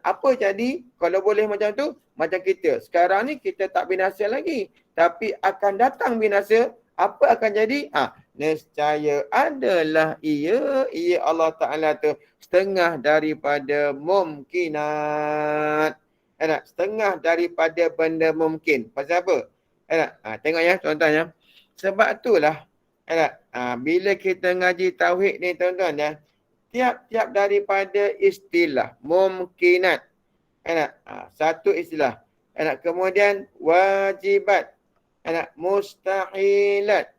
[SPEAKER 2] Apa jadi kalau boleh macam tu? Macam kita. Sekarang ni kita tak binasa lagi. Tapi akan datang binasa. Apa akan jadi? Nescaya adalah ia Allah Ta'ala tu setengah daripada mumkinat. Setengah daripada benda mungkin. Pasal apa? Tengok ya tuan-tuan ya. Sebab itulah bila kita ngaji tauhid ni tuan-tuan ya, tiap-tiap daripada istilah mumkinat. Satu istilah. Kemudian wajibat. Mustahilat.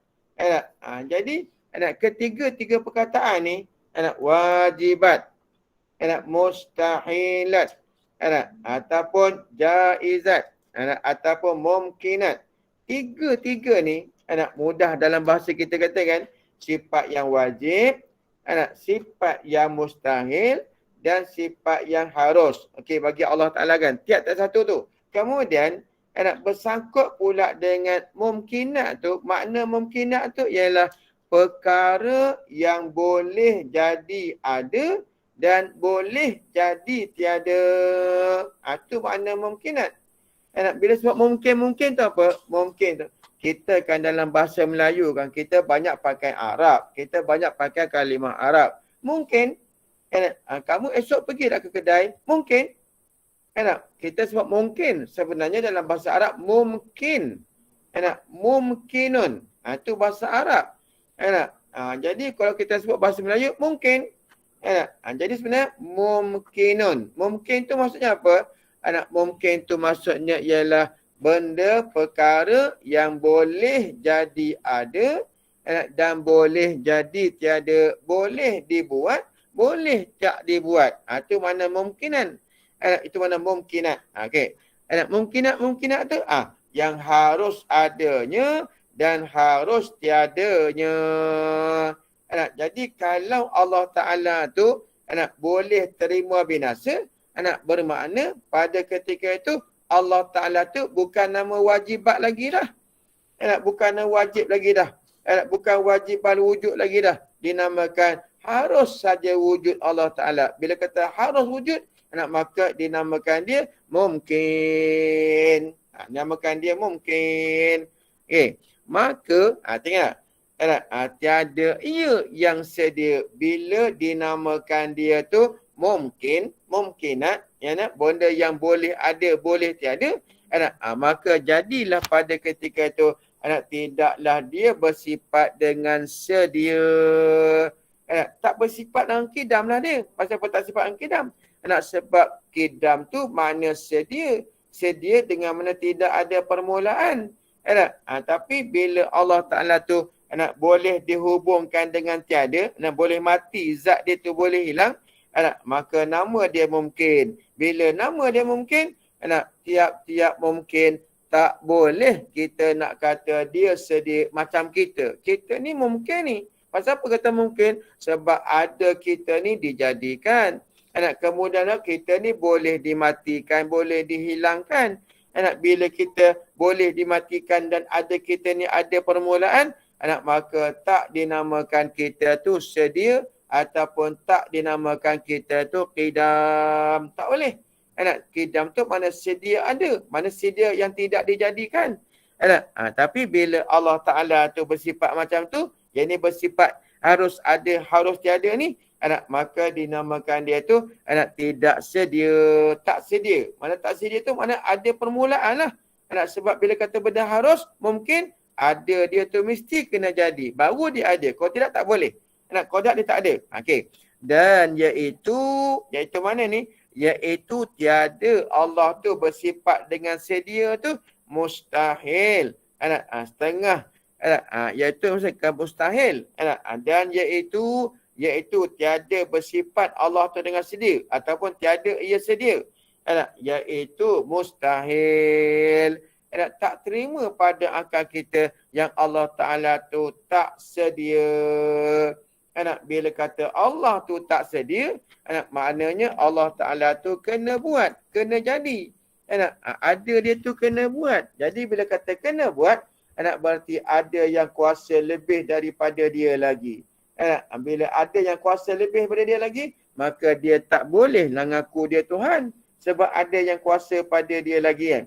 [SPEAKER 2] Jadi ketiga-tiga perkataan ni wajibat, mustahilat, ataupun jaizat, ataupun mumkinat. Tiga-tiga ni mudah dalam bahasa kita katakan sifat yang wajib, sifat yang mustahil dan sifat yang harus. Okey, bagi Allah Ta'ala kan. Tiap-tiap satu tu. kemudian bersangkut pula dengan mumkinat tu. Makna mumkinat tu ialah perkara yang boleh jadi ada dan boleh jadi tiada. Itu makna mumkinat. Bila sebut mungkin tu apa? Mungkin tu. Kita kan dalam bahasa Melayu kan, kita banyak pakai Arab. Kita banyak pakai kalimah Arab. Mungkin, kamu esok pergi dah ke kedai? Mungkin. Kita sebut mungkin. Sebenarnya dalam bahasa Arab, mungkin. Mumkinun. Itu bahasa Arab. Jadi kalau kita sebut bahasa Melayu, mungkin. Jadi sebenarnya mumkinun. Mungkin tu maksudnya apa? Mungkin tu maksudnya ialah benda perkara yang boleh jadi ada dan boleh jadi tiada. Boleh dibuat, boleh tak dibuat. Itu mana mungkinan. Itu mana mungkinat. Okey. Mungkinat tu yang harus adanya dan harus tiadanya. Jadi kalau Allah Ta'ala tu boleh terima binasa, bermakna pada ketika itu Allah Ta'ala tu bukan nama wajibat lagi dah. Bukan nama wajib lagi dah. Bukan wajiban wujud lagi dah. Dinamakan harus saja wujud Allah Ta'ala. Bila kata harus wujud, maka dinamakan dia mungkin. Namakan dia mungkin. Okay. Maka, tengok. Tiada ia yang sedia. Bila dinamakan dia tu mungkin, mungkinat, benda yang boleh ada, boleh tiada, maka jadilah pada ketika itu tidaklah dia bersifat dengan sedia. Tak bersifat dengan kidam lah dia. Pasal apa tak sifat dengan kidam? Sebab kidam tu makna sedia. Sedia dengan mana tidak ada permulaan. Tapi bila Allah Ta'ala tu boleh dihubungkan dengan tiada, boleh mati, zat dia tu boleh hilang, maka nama dia mungkin. Bila nama dia mungkin, tiap-tiap mungkin tak boleh kita nak kata dia sedia macam kita. Kita ni mungkin ni. Pasal apa kata mungkin? Sebab ada kita ni dijadikan. Kemudian kita ni boleh dimatikan, boleh dihilangkan. Bila kita boleh dimatikan dan ada kita ni ada permulaan, maka tak dinamakan kita tu sedia ataupun tak dinamakan kita tu qidam. Tak boleh. Qidam tu mana sedia ada, mana sedia yang tidak dijadikan. Tapi bila Allah Ta'ala tu bersifat macam tu, yang ni bersifat harus ada, harus tiada ni, maka dinamakan dia tu tidak sedia. Tak sedia. Mana tak sedia tu mana ada permulaan lah. Sebab bila kata benda harus, mungkin ada dia tu mesti kena jadi. Baru dia ada. Kalau tidak tak boleh. Kalau tidak dia tak ada. Okey. Dan iaitu mana ni? Iaitu tiada Allah tu bersifat dengan sedia tu mustahil. Setengah. Iaitu maksudnya mustahil. Dan iaitu tiada bersifat Allah tu dengan sedia. Ataupun tiada ia sedia. Iaitu mustahil. Tak terima pada akal kita yang Allah Ta'ala tu tak sedia. Bila kata Allah tu tak sedia, maknanya Allah Ta'ala tu kena buat, kena jadi. Ada dia tu kena buat. Jadi bila kata kena buat, berarti ada yang kuasa lebih daripada dia lagi. Bila ada yang kuasa lebih daripada dia lagi, maka dia tak boleh lah ngaku dia Tuhan. Sebab ada yang kuasa pada dia lagi kan.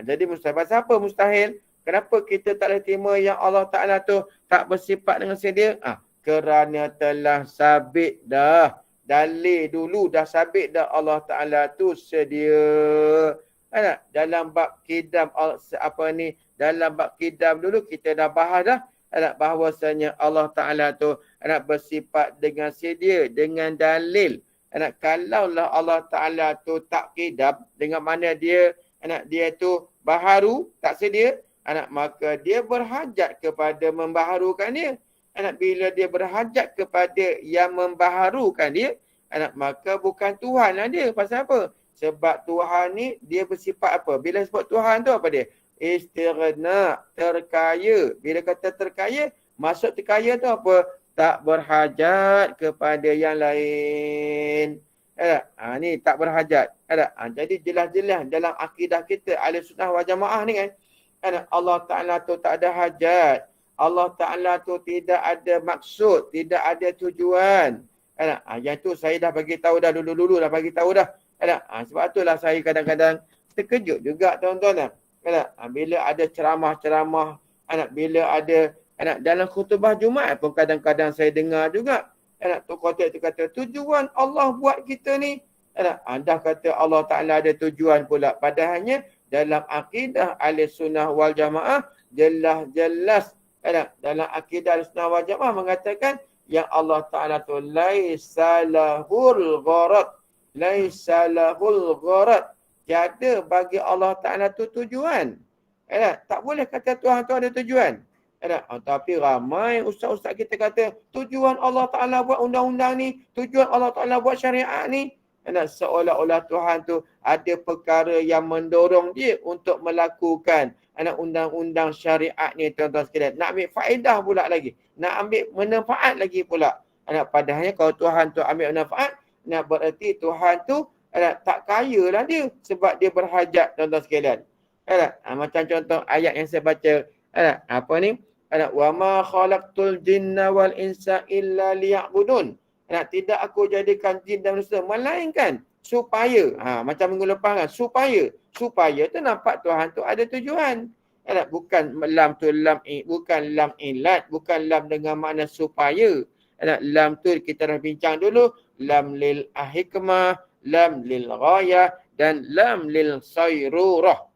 [SPEAKER 2] Jadi mustahil. Pasal apa mustahil? Kenapa kita tak boleh terima yang Allah Ta'ala tu tak bersifat dengan sedia? Kerana telah sabit dah. Dalil dulu dah sabit dah Allah Ta'ala tu sedia. Dalam bab kidam, dalam bab kidam dulu kita dah bahas dah. Bahawasanya Allah Ta'ala tu bersifat dengan sedia, dengan dalil. Kalaulah Allah Ta'ala tu tak kidam, dengan mana dia tu baharu, tak sedia, maka dia berhajat kepada membaharukan dia. Bila dia berhajat kepada yang membaharukan dia, maka bukan Tuhan lah dia. Pasal apa? Sebab Tuhan ni dia bersifat apa? Bila sebut Tuhan tu apa dia? Istighna, terkaya. Bila kata terkaya, maksud terkaya tu apa? Tak berhajat kepada yang lain. Ni tak berhajat. Jadi jelas-jelas dalam akidah kita Ahlussunnah wal Jamaah ni kan, Allah Ta'ala tu tak ada hajat. Allah Ta'ala tu tidak ada maksud, tidak ada tujuan. Yang tu saya dah bagi tahu dah dulu-dulu dah bagi tahu dah. Sebab itulah saya kadang-kadang terkejut juga tuan-tuan. Bila ada ceramah-ceramah, bila ada dalam khutbah Jumaat pun kadang-kadang saya dengar juga. Tokoh tu kata tujuan Allah buat kita ni. Anda kata Allah Ta'ala ada tujuan pula. Padahalnya dalam akidah Ahlussunnah wal Jamaah jelas-jelas dalam akidah Ahlussunnah wal Jamaah mengatakan yang Allah Ta'ala tu laisa lahul gharad. Laisa lahul gharad. Tiada bagi Allah Ta'ala tu tujuan. Tak boleh kata Tuhan tu ada tujuan. Tapi ramai ustaz-ustaz kita kata tujuan Allah Ta'ala buat undang-undang ni, tujuan Allah Ta'ala buat syariat ni. Seolah-olah Tuhan tu ada perkara yang mendorong dia untuk melakukan undang-undang syariat ni tuan-tuan sekalian. Nak ambil faedah pula lagi. Nak ambil manfaat lagi pula. Padahalnya kalau Tuhan tu ambil manfaat, berarti Tuhan tu tak kaya lah dia. Sebab dia berhajat tuan-tuan sekalian. Macam contoh ayat yang saya baca. Apa ni? Wa ma khalaqtul jinna wal insa illa liya'budun. Tidak aku jadikan jin dan manusia melainkan supaya, macam minggu lepas kan, supaya tu nampak Tuhan tu ada tujuan. Bukan lam tu lam, bukan lam ilat, bukan lam dengan makna supaya. Lam tu kita dah bincang dulu, lam lil hikmah, lam lil ghayah dan lam lil sayrurah.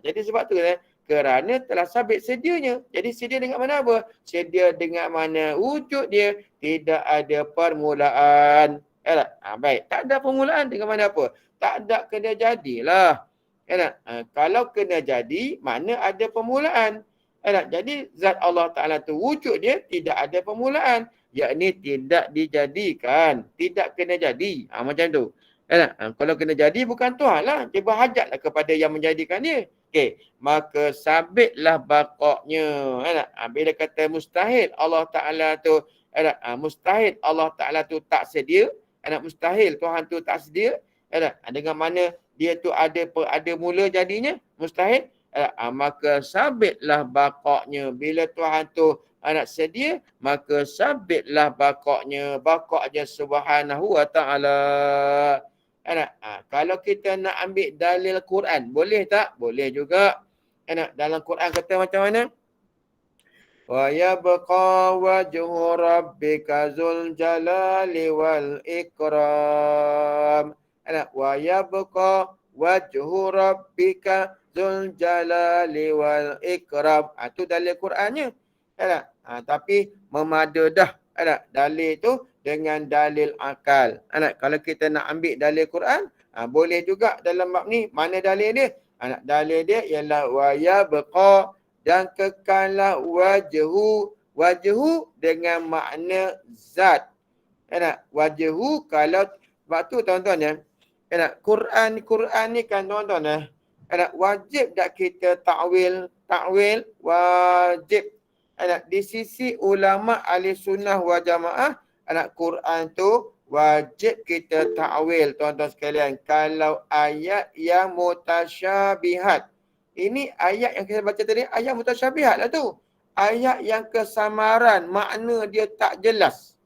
[SPEAKER 2] Jadi sebab tu kerana telah sabit sedianya. Jadi sedia dengan mana apa? Sedia dengan mana wujud dia tidak ada permulaan. Baik, tak ada permulaan dengan mana apa? Tak ada kena jadilah. Kalau kena jadi, mana ada permulaan. Jadi zat Allah Ta'ala tu wujud dia tidak ada permulaan. Yakni tidak dijadikan. Tidak kena jadi. Macam tu. Kalau kena jadi bukan Tuhan lah. Dia berhajatlah kepada yang menjadikan dia. Okey, maka sabitlah bakoknya. Bila kata mustahil Allah Ta'ala tu, mustahil Allah Ta'ala tu tak sedia. Mustahil Tuhan tu tak sedia. Dengan mana dia tu ada mula jadinya, mustahil. Maka sabitlah bakoknya. Bila Tuhan tu sedia, maka sabitlah bakoknya. Bakoknya subhanahu wa ta'ala. Kalau kita nak ambil dalil Quran, boleh tak? Boleh juga. Dalam Quran kata macam mana? Wa yabqa wajhu rabbika dzul jalali wal ikram. Wa yabqa wajhu rabbika dzul jalali wal ikram. Itu dalil Qurannya. Tapi memada dah dalil tu dengan dalil akal. Kalau kita nak ambil dalil Quran, boleh juga dalam bab ni. Mana dalil dia? Dalil dia ialah wa yabqa dan kekallah wajhu. Wajhu dengan makna zat. Wajhu kalau waktu tuan-tuan ya. Quran ni kan tuan-tuan wajib tak kita takwil wajib. Di sisi ulama Ahlussunnah wal Jamaah, Quran tu wajib kita takwil tuan-tuan sekalian. Kalau ayat yang mutasyabihat. Ini ayat yang kita baca tadi, ayat mutasyabihat lah tu. Ayat yang kesamaran, makna dia tak jelas.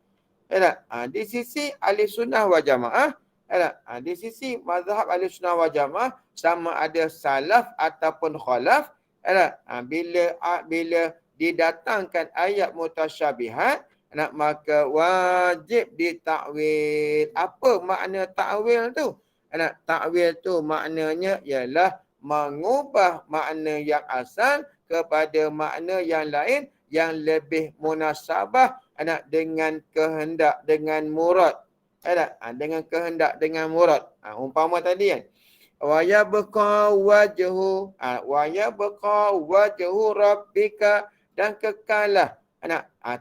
[SPEAKER 2] Di sisi Ahlussunnah wal Jamaah, di sisi mazhab Ahlussunnah wal Jamaah, sama ada salaf ataupun khalaf, bila didatangkan ayat mutasyabihat, maka wajib ditakwil. Apa makna takwil tu? Takwil tu maknanya ialah mengubah makna yang asal kepada makna yang lain yang lebih munasabah dengan kehendak, dengan murad. Dengan kehendak, dengan murad. Umpama tadi kan, wa yabqa wajhu rabbika dan kekalah.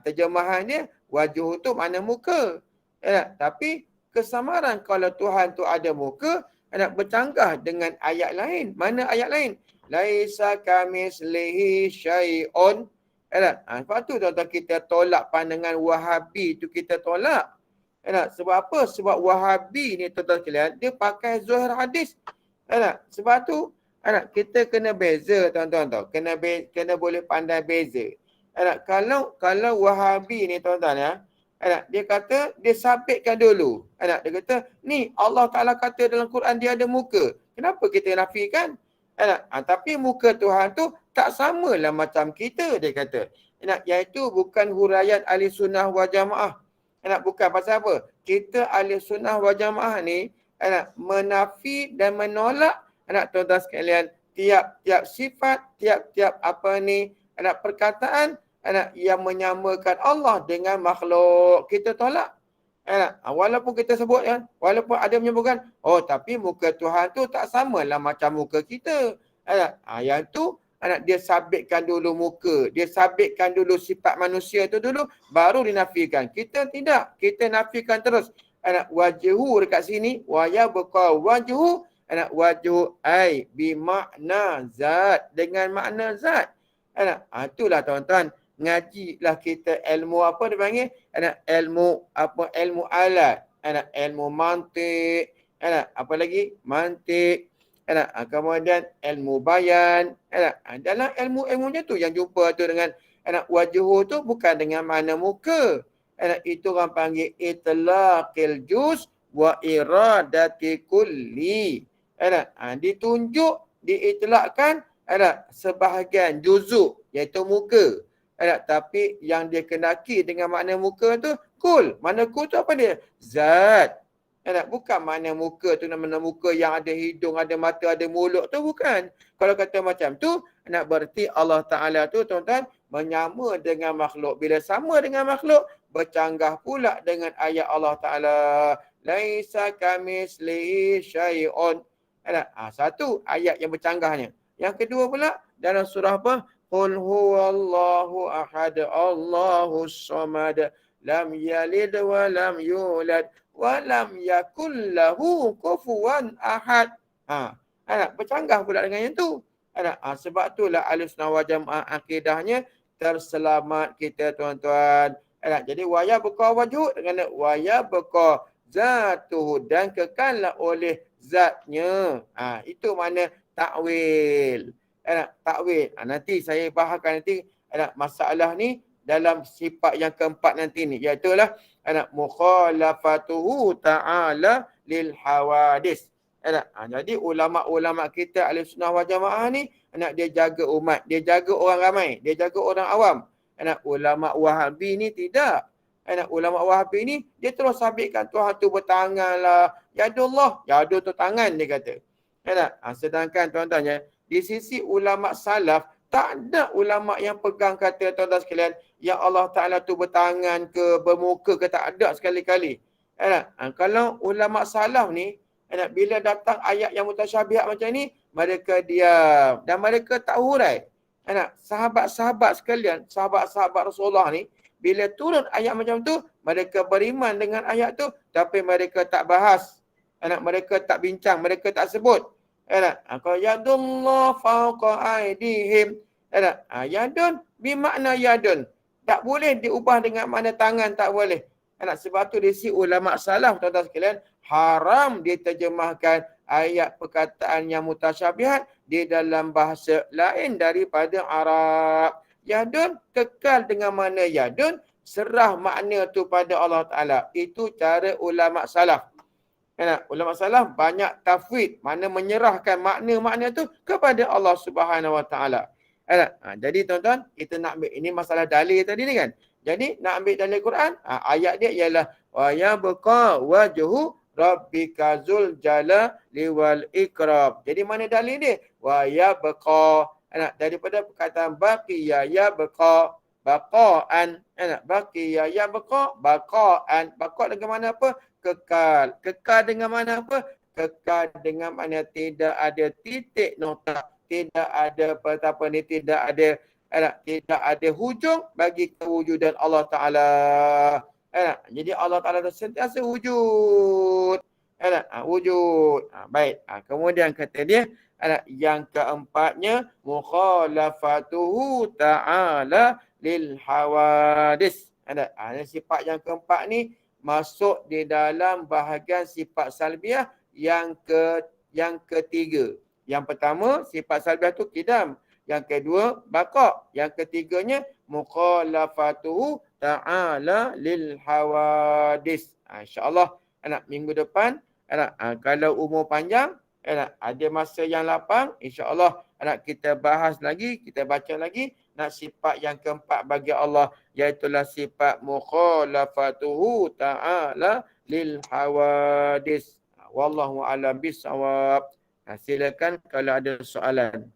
[SPEAKER 2] Terjemahan dia wajhu tu makna muka. Tapi kesamaran kalau Tuhan tu ada muka, bercanggah dengan ayat lain. Mana ayat lain? Laisa kamislihi syai'un. Sebab tu tuan-tuan kita tolak pandangan Wahabi tu, kita tolak. Sebab apa? Sebab Wahabi ni tuan-tuan sekalian, dia pakai zahir hadis. Sebab tu kita kena beza tuan-tuan tau. Kena boleh pandai beza. Kalau Wahabi ni tuan-tuan ya, dia kata dia sabitkan dulu. Dia kata ni Allah Taala kata dalam Quran dia ada muka. Kenapa kita nafikan? Tapi muka Tuhan tu tak samalah macam kita, dia kata. Iaitu bukan huraian ahli sunnah wal jamaah. Bukan pasal apa? Kita ahli sunnah wal jamaah ni menafi dan menolak tuan-tuan sekalian tiap-tiap sifat, tiap-tiap perkataan yang menyamakan Allah dengan makhluk. Kita tolak. Walaupun kita sebut kan, walaupun ada menyebutkan, tapi muka Tuhan tu tak samalah macam muka kita. Yang tu dia sabitkan dulu muka, dia sabitkan dulu sifat manusia tu dulu, baru dinafikan. Kita tidak, kita nafikan terus. Wajhu dekat sini, wa yabqa wajhu, wajhu ai bimakna zat, dengan makna zat. Itulah tuan-tuan, ngajilah kita ilmu apa dia panggil? Ilmu alat, ilmu mantik, apa lagi? Mantik. Kemudian ilmu bayan. Dalam ilmu-ilmunya tu yang jumpa tu dengan wajhu tu bukan dengan mana muka. Itu orang panggil itlaqil juz wa iradati kulli. Ditunjuk, diitlakkan sebahagian juzuk iaitu muka. Tapi yang dia kendaki dengan makna muka tu kul. Makna kul tu apa dia? Zat. Bukan makna muka tu mana muka yang ada hidung, ada mata, ada mulut tu, bukan. Kalau kata macam tu, berarti Allah Ta'ala tu tuan-tuan menyama dengan makhluk. Bila sama dengan makhluk, bercanggah pula dengan ayat Allah Ta'ala. Laisa kamislihi syai'un. Satu ayat yang bercanggahnya. Yang kedua pula dalam surah apa? Qul huwallahu ahad, Allahus samad, lam yalid wa lam yulad wa lam yakul lahu kufuwan ahad. Bercanggah pula dengan yang tu. Sebab itulah Ahlussunnah wal Jamaah akidahnya terselamat kita tuan-tuan. Jadi waya beqa wajud dengan waya beqa zatuhu, dan kekallah oleh zatnya. Itu mana takwil. Takwil. Nanti saya bahagikan nanti masalah ni dalam sifat yang keempat nanti ni, iaitu lah mukhalafatuhu ta'ala lil hawadis. Jadi ulama-ulama kita Ahlussunnah wal Jamaah ni dia jaga umat, dia jaga orang ramai, dia jaga orang awam. Ulama Wahabi ni tidak. Ulama Wahabi ni dia terus sabitkan Tuhan tu bertangan lah. Yadullah, yadu tu tangan dia kata. Sedangkan tuan-tuan ya, di sisi ulama salaf tak ada ulama yang pegang kata tuan-tuan sekalian yang Allah Ta'ala tu bertangan ke, bermuka ke, tak ada sekali-kali. Kalau ulama salaf ni, bila datang ayat yang mutasyabihat macam ni, mereka diam dan mereka tak hurai. Sahabat-sahabat sekalian, sahabat-sahabat Rasulullah ni, bila turun ayat macam tu, mereka beriman dengan ayat tu, tapi mereka tak bahas. Mereka tak bincang, mereka tak sebut. Kalau yadullah fawqa aidihim. Yadun bermakna yadun. Tak boleh diubah dengan makna tangan, tak boleh. Sebab tu di sisi ulama salaf tuan-tuan sekalian, haram diterjemahkan ayat perkataan yang mutasyabihat di dalam bahasa lain daripada Arab. Yadun kekal dengan makna yadun, serah makna tu pada Allah Ta'ala. Itu cara ulama salaf. Ulama salaf banyak tafwid, mana menyerahkan makna-makna tu kepada Allah Subhanahu Wa Ta'ala. Jadi tuan-tuan, kita nak ambil, ini masalah dalil tadi ni kan. Jadi nak ambil dalil Quran, ayat dia ialah wa yabqa wajhu rabbika zul jalali wal ikram. Jadi mana dalil dia? Wa yabqa, daripada perkataan baqiya yabqa, baqaan, baqiya yabqa, baqaan. Baqa dengan mana apa? Kekal. Kekal dengan mana apa? Kekal dengan mana tidak ada titik nokta, tidak ada apa ni, tidak ada hujung bagi kewujudan Allah Ta'ala. Jadi Allah Ta'ala sentiasa wujud. Wujud. Baik. Kemudian kata dia, yang keempatnya, mukhalafatuhu ta'ala lil hawadis. Sifat yang keempat ni masuk di dalam bahagian sifat salbiah yang ketiga. Yang pertama sifat salbiah tu kidam, yang kedua baqa', yang ketiganya mukhalafatuhu ta'ala lil hawadis. InsyaAllah anak minggu depan anak kalau umur panjang anak ada masa yang lapang, insyaAllah anak kita bahas lagi, kita baca lagi nak sifat yang keempat bagi Allah, iaitulah sifat mukhalafatuhu ta'ala lil hawadis. Wallahu a'lam bissawab. Silakan kalau ada soalan.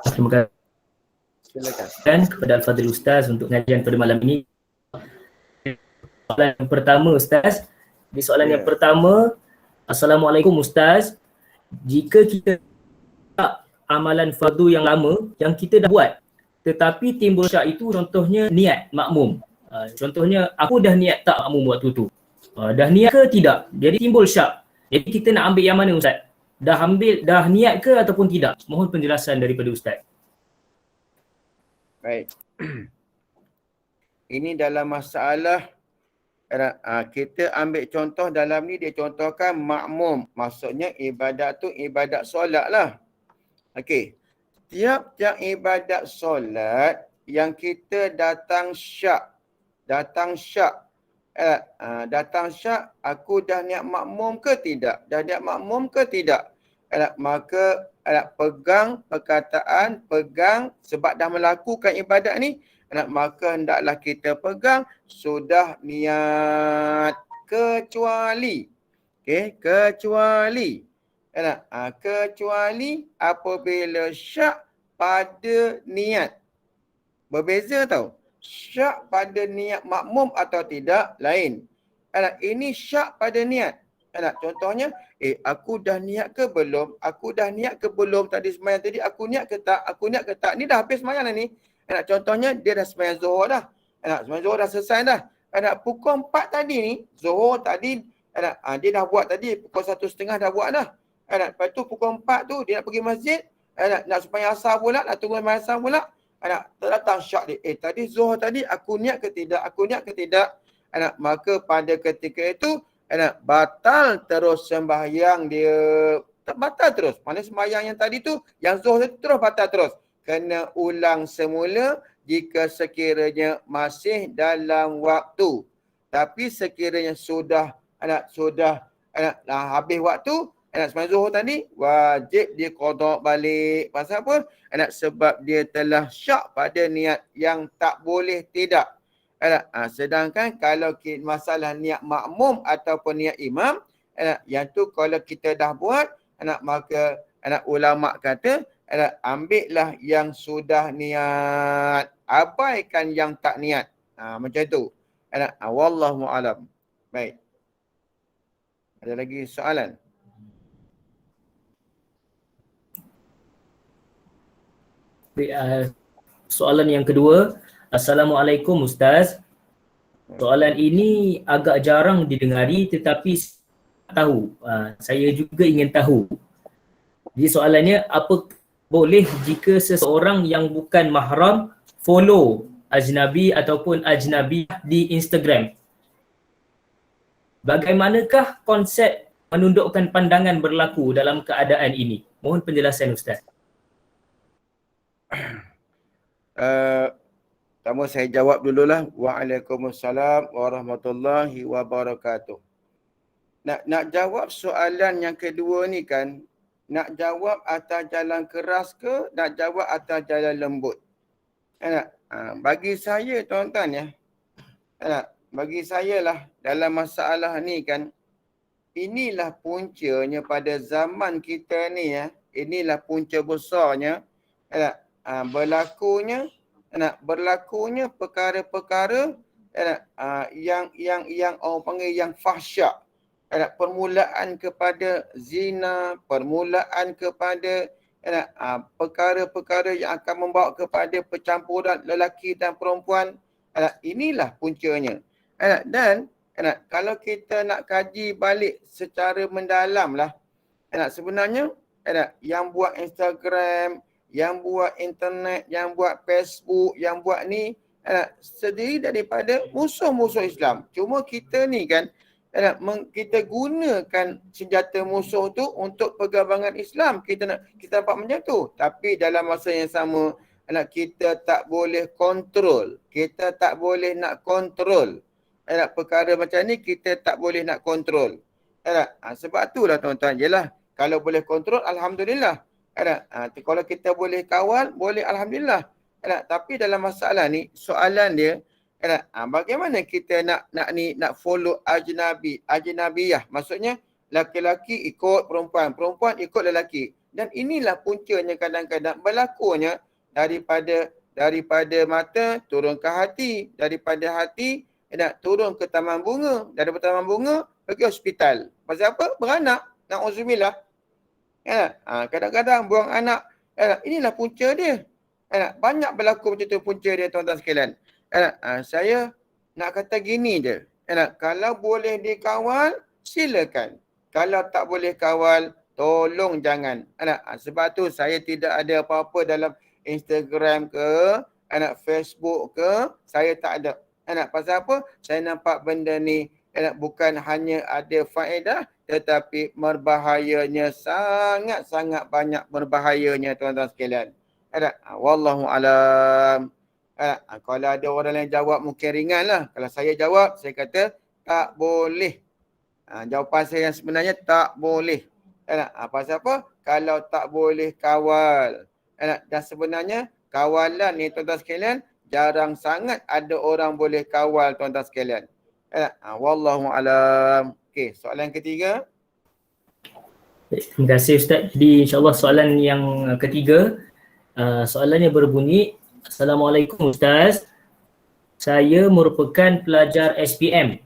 [SPEAKER 1] Terima kasih
[SPEAKER 2] Silakan.
[SPEAKER 1] kepada Al-Fadhil Ustaz untuk kajian pada malam ini. Soalan yang pertama Ustaz. Di soalan yang pertama, Assalamualaikum Ustaz. Jika kita amalan fardu yang lama yang kita dah buat tetapi timbul syak itu, contohnya niat makmum. Contohnya aku dah niat tak makmum waktu tu. Dah niat ke tidak? Jadi timbul syak. Jadi kita nak ambil yang mana Ustaz? Dah niat ke ataupun tidak? Mohon penjelasan daripada Ustaz.
[SPEAKER 2] Baik. Ini dalam masalah kita ambil contoh dalam ni, dia contohkan makmum. Maksudnya ibadat tu ibadat solat lah. Okey. Tiap-tiap ibadat solat yang kita datang syak. Datang syak, aku dah niat makmum ke tidak? Dah niat makmum ke tidak? Maka pegang perkataan, sebab dah melakukan ibadat ni, maka hendaklah kita pegang sudah niat, kecuali kecuali apabila syak pada niat. Berbeza tau. Syak pada niat makmum atau tidak lain. Ini syak pada niat. Contohnya, aku dah niat ke belum? Aku dah niat ke belum tadi sembahyang tadi? Aku niat ke tak? Aku niat ke tak? Ni dah habis sembahyang dah ni. Contohnya dia dah sembahyang Zuhur dah. Sembahyang Zuhur dah selesai dah. Pukul 4 tadi ni, Zuhur tadi, dia dah buat tadi, pukul 1:30 dah buat dah. Lepas tu pukul 4 tu dia nak pergi masjid, nak sembahyang asar pula, nak tunggu sembahyang asar pula. Terdatang syak dia. Tadi Zuhur tadi aku niat ke tidak? Aku niat ke tidak? Maka pada ketika itu, batal terus sembahyang dia. Batal terus. Mana sembahyang yang tadi tu, yang Zuhur tu terus batal terus. Kena ulang semula jika sekiranya masih dalam waktu. Tapi sekiranya sudah habis waktu, sembahyang Zuhur tadi, wajib dia qada balik. Pasal apa? Sebab dia telah syak pada niat yang tak boleh tidak. Sedangkan kalau masalah niat makmum ataupun niat imam, yang tu kalau kita dah buat, maka ulama kata, ambillah yang sudah niat, abaikan yang tak niat. Macam tu. Wallahu a'lam. Baik. Ada lagi soalan?
[SPEAKER 1] Soalan yang kedua, Assalamualaikum Ustaz. Soalan ini agak jarang didengari tetapi tahu. Saya juga ingin tahu. Jadi soalannya, apa boleh jika seseorang yang bukan mahram follow ajnabi ataupun ajnabi di Instagram? Bagaimanakah konsep menundukkan pandangan berlaku dalam keadaan ini? Mohon penjelasan Ustaz.
[SPEAKER 2] Pertama saya jawab dululah. Waalaikumsalam warahmatullahi wabarakatuh. Nak jawab soalan yang kedua ni kan, nak jawab atas jalan keras ke, nak jawab atas jalan lembut? Bagi saya tuan-tuan ya, bagi saya lah dalam masalah ni kan, inilah puncanya pada zaman kita ni ya, inilah punca besarnya, berlakunya perkara-perkara yang orang panggil yang fahsyak. Permulaan kepada zina, permulaan kepada perkara-perkara yang akan membawa kepada percampuran lelaki dan perempuan. Inilah puncanya. Dan kalau kita nak kaji balik secara mendalam lah, sebenarnya yang buat Instagram, yang buat internet, yang buat Facebook, yang buat ni sendiri daripada musuh-musuh Islam. Cuma kita ni kan kita gunakan senjata musuh tu untuk pergabangan Islam. Kita dapat macam tu. Tapi dalam masa yang sama kita tak boleh kontrol. Kita tak boleh nak kontrol. Perkara macam ni kita tak boleh nak kontrol. Sebab itulah tuan-tuan, jelah kalau boleh kontrol alhamdulillah. Kalau kita boleh kawal, boleh alhamdulillah. Tapi dalam masalah ni, soalan dia bagaimana kita nak follow ajnabiyah. Maksudnya laki-laki ikut perempuan, perempuan ikut lelaki. Dan inilah puncanya kadang-kadang berlakunya daripada mata turun ke hati, daripada hati turun ke taman bunga, daripada taman bunga pergi hospital. Pasal apa? Beranak. Na'udzubillah. Kadang-kadang buang anak. Inilah punca dia. Banyak berlaku macam tu punca dia, tuan-tuan sekalian. Saya nak kata gini je. Kalau boleh dikawal, silakan. Kalau tak boleh kawal, tolong jangan. Sebab tu saya tidak ada apa-apa dalam Instagram ke, Facebook ke, saya tak ada. Pasal apa? Saya nampak benda ni bukan hanya ada faedah, tetapi berbahayanya sangat-sangat banyak berbahayanya, tuan-tuan sekalian. Wallahu alam. Kalau ada orang lain jawab mungkin ringan lah. Kalau saya jawab, saya kata tak boleh. Jawapan saya yang sebenarnya tak boleh. Pasal apa? Kalau tak boleh kawal. Dan sebenarnya kawalan ni, tuan-tuan sekalian, jarang sangat ada orang boleh kawal, tuan-tuan sekalian. Wallahu alam. Okey, soalan ketiga.
[SPEAKER 1] Terima kasih Ustaz. Jadi insyaAllah soalan yang ketiga, soalannya berbunyi, Assalamualaikum Ustaz. Saya merupakan pelajar SPM.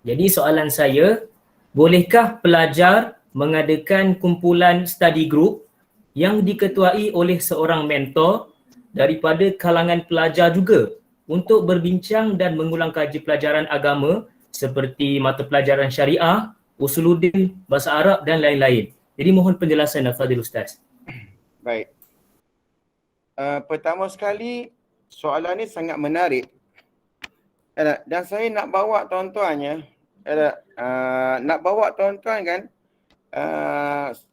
[SPEAKER 1] Jadi soalan saya, bolehkah pelajar mengadakan kumpulan study group yang diketuai oleh seorang mentor daripada kalangan pelajar juga untuk berbincang dan mengulang kaji pelajaran agama seperti mata pelajaran syariah, usuluddin, bahasa Arab dan lain-lain. Jadi mohon penjelasan Fadil Ustaz.
[SPEAKER 2] Baik. Pertama sekali, soalan ni sangat menarik. Dan saya nak bawa tuan-tuannya, nak bawa tuan-tuan kan,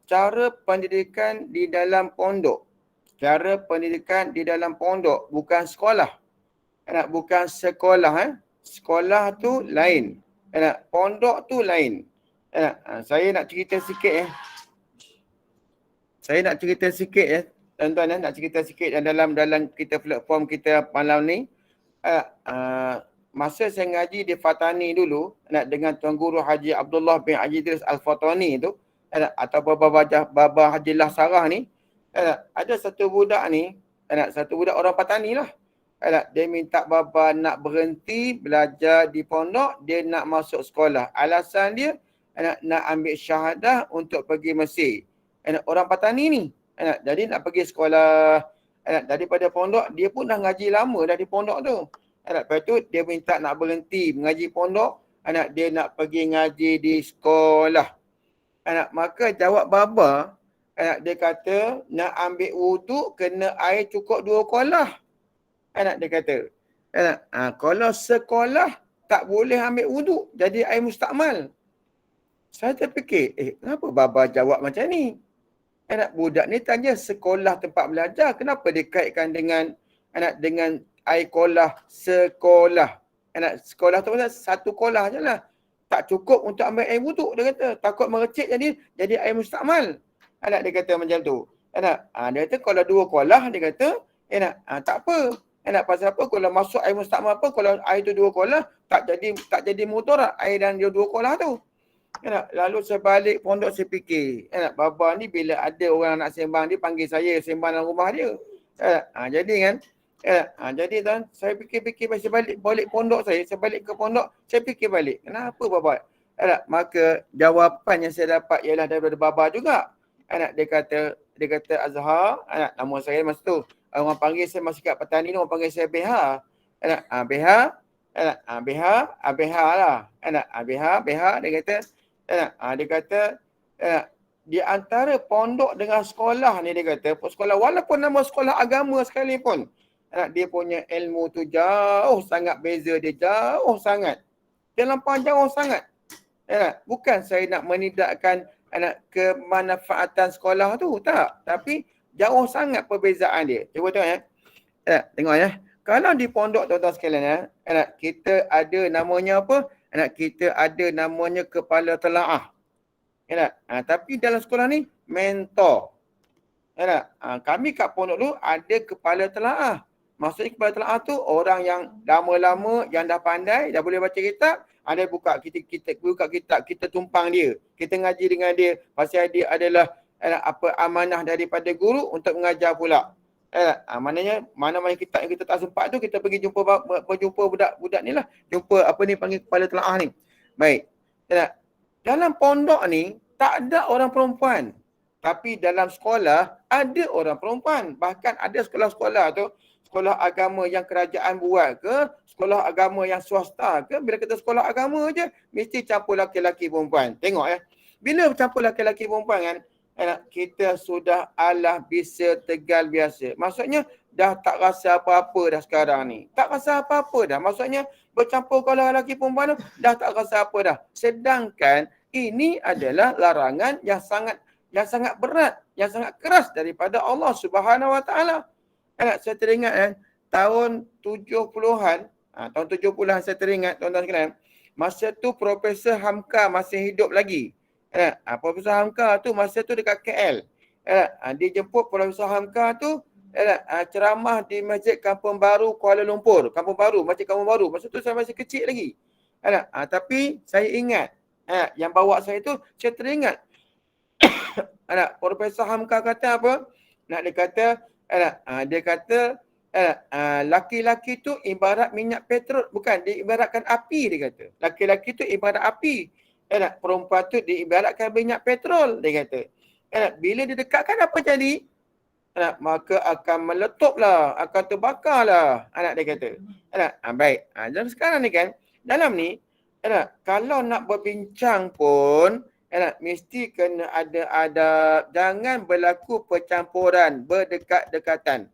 [SPEAKER 2] cara pendidikan di dalam pondok. Cara pendidikan di dalam pondok, bukan sekolah. Bukan sekolah. Sekolah tu lain. Pondok tu lain. Saya nak cerita sikit Saya nak cerita sikit tuan-tuan, nak cerita sikit dalam kita platform kita malam ni. Masa saya ngaji di Fatani dulu dengan Tuan Guru Haji Abdullah bin Haji Idris Al-Fatani tu, atau Baba Hajilah Sarah ni, ada satu budak ni, satu budak orang Patani lah. Dia minta Baba nak berhenti belajar di pondok, dia nak masuk sekolah. Alasan dia nak ambil syahadah untuk pergi Mesir. Orang Patani ni. Jadi nak pergi sekolah. Daripada pondok, dia pun dah ngaji lama dah di pondok tu. Lepas tu dia minta nak berhenti mengaji pondok. Dia nak pergi ngaji di sekolah. Maka jawab Baba, dia kata nak ambil wuduk kena air cukup 2 kolah. Dia kata. Kalau sekolah tak boleh ambil wuduk, jadi air mustakmal. Saya terfikir, kenapa Baba jawab macam ni? Budak ni tanya sekolah tempat belajar, kenapa dikaitkan dengan air kolah sekolah? Sekolah tu satu kolah je lah. Tak cukup untuk ambil air wuduk, dia kata. Takut merecik jadi air mustakmal. Dia kata macam tu. Dia kata kalau 2 kolah, dia kata, tak apa. Pasal apa? Kalau masuk air mustakmal apa, kalau air tu 2 kolah, tak jadi mudarat air dan dia 2 kolah tu. Lalu sebalik pondok saya fikir, Baba ni bila ada orang nak sembang, dia panggil saya sembang dalam rumah dia. Jadi kan, jadi tuan, saya fikir-fikir saya balik pondok saya balik ke pondok, saya fikir balik, kenapa Baba? Maka jawapan yang saya dapat ialah daripada Baba juga. Dia kata Azhar, nama saya masa tu. Orang panggil saya masih kat Petani ni, orang panggil saya BH. BH lah. BH, dia kata di antara pondok dengan sekolah ni dia kata, sekolah walaupun nama sekolah agama sekalipun, dia punya ilmu tu jauh sangat, beza dia jauh sangat. Dia lampau jauh sangat. Bukan saya nak menidakkan kemanfaatan sekolah tu, tak. Tapi jauh sangat perbezaan dia. Cuba tengok ya. Tengok ya. Kalau di pondok tuan-tuan sekalian, kita ada namanya apa? Kita ada namanya kepala telaah. Tapi dalam sekolah ni, mentor. Kami kat pondok tu ada kepala telaah. Maksudnya kepala telaah tu orang yang lama-lama, yang dah pandai, dah boleh baca kitab, ada buka kitab, kita tumpang dia. Kita ngaji dengan dia. Pasal dia adalah amanah daripada guru untuk mengajar pula. Maknanya mana-mana kitab yang kita tak sempat tu, kita pergi jumpa budak ni lah. Jumpa panggil kepala telaah ni. Baik. Dalam pondok ni tak ada orang perempuan. Tapi dalam sekolah ada orang perempuan. Bahkan ada sekolah-sekolah tu, sekolah agama yang kerajaan buat ke, sekolah agama yang swasta ke, bila kita sekolah agama je, mesti campur laki-laki perempuan. Tengok ya. Bila campur laki-laki perempuan kan, kita sudah alah bisa tegal biasa. Maksudnya dah tak rasa apa-apa dah sekarang ni. Tak rasa apa-apa dah. Maksudnya bercampur kalau lelaki perempuan tu, dah tak rasa apa dah. Sedangkan ini adalah larangan yang sangat berat, yang sangat keras daripada Allah Subhanahu Wa Taala. Saya teringat tahun 70-an, tahun 70-an saya teringat tuan-tuan sekalian, masa tu Profesor Hamka masih hidup lagi. Profesor Hamka tu masa tu dekat KL. Dia jemput Profesor Hamka tu ceramah di Masjid Kampung Baru Kuala Lumpur. Masjid Kampung Baru. Masa tu saya masih kecil lagi. Tapi saya ingat yang bawa saya tu, saya teringat Profesor Hamka kata apa? Dia kata laki-laki tu ibarat minyak petrol, bukan, diibaratkan api, dia kata. Laki-laki tu ibarat api. Perempuan tu diibaratkan minyak petrol, dia kata. Bila dia dekatkan apa jadi? Maka akan meletuplah, akan terbakarlah, dia kata. Baik. Dalam sekarang ni kan, dalam ni, kalau nak berbincang pun, mesti kena ada adab. Jangan berlaku percampuran, berdekat-dekatan.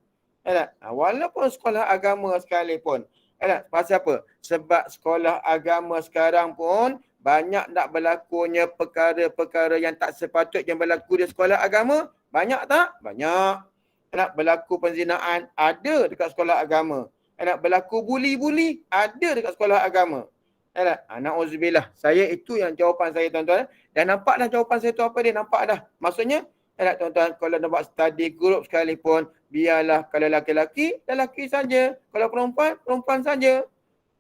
[SPEAKER 2] Walaupun sekolah agama sekalipun. Pasal apa? Sebab sekolah agama sekarang pun banyak nak berlakunya perkara-perkara yang tak sepatutnya berlaku di sekolah agama. Banyak tak? Banyak. Berlaku penzinaan, ada dekat sekolah agama. Berlaku buli-buli, ada dekat sekolah agama. Na'udzubillah. Saya itu yang jawapan saya tuan-tuan. Dan nampak dah jawapan saya tu apa dia? Nampak dah. Maksudnya, tuan-tuan, kalau nak buat study group sekalipun, biarlah kalau lelaki, lelaki saja. Kalau perempuan, perempuan saja.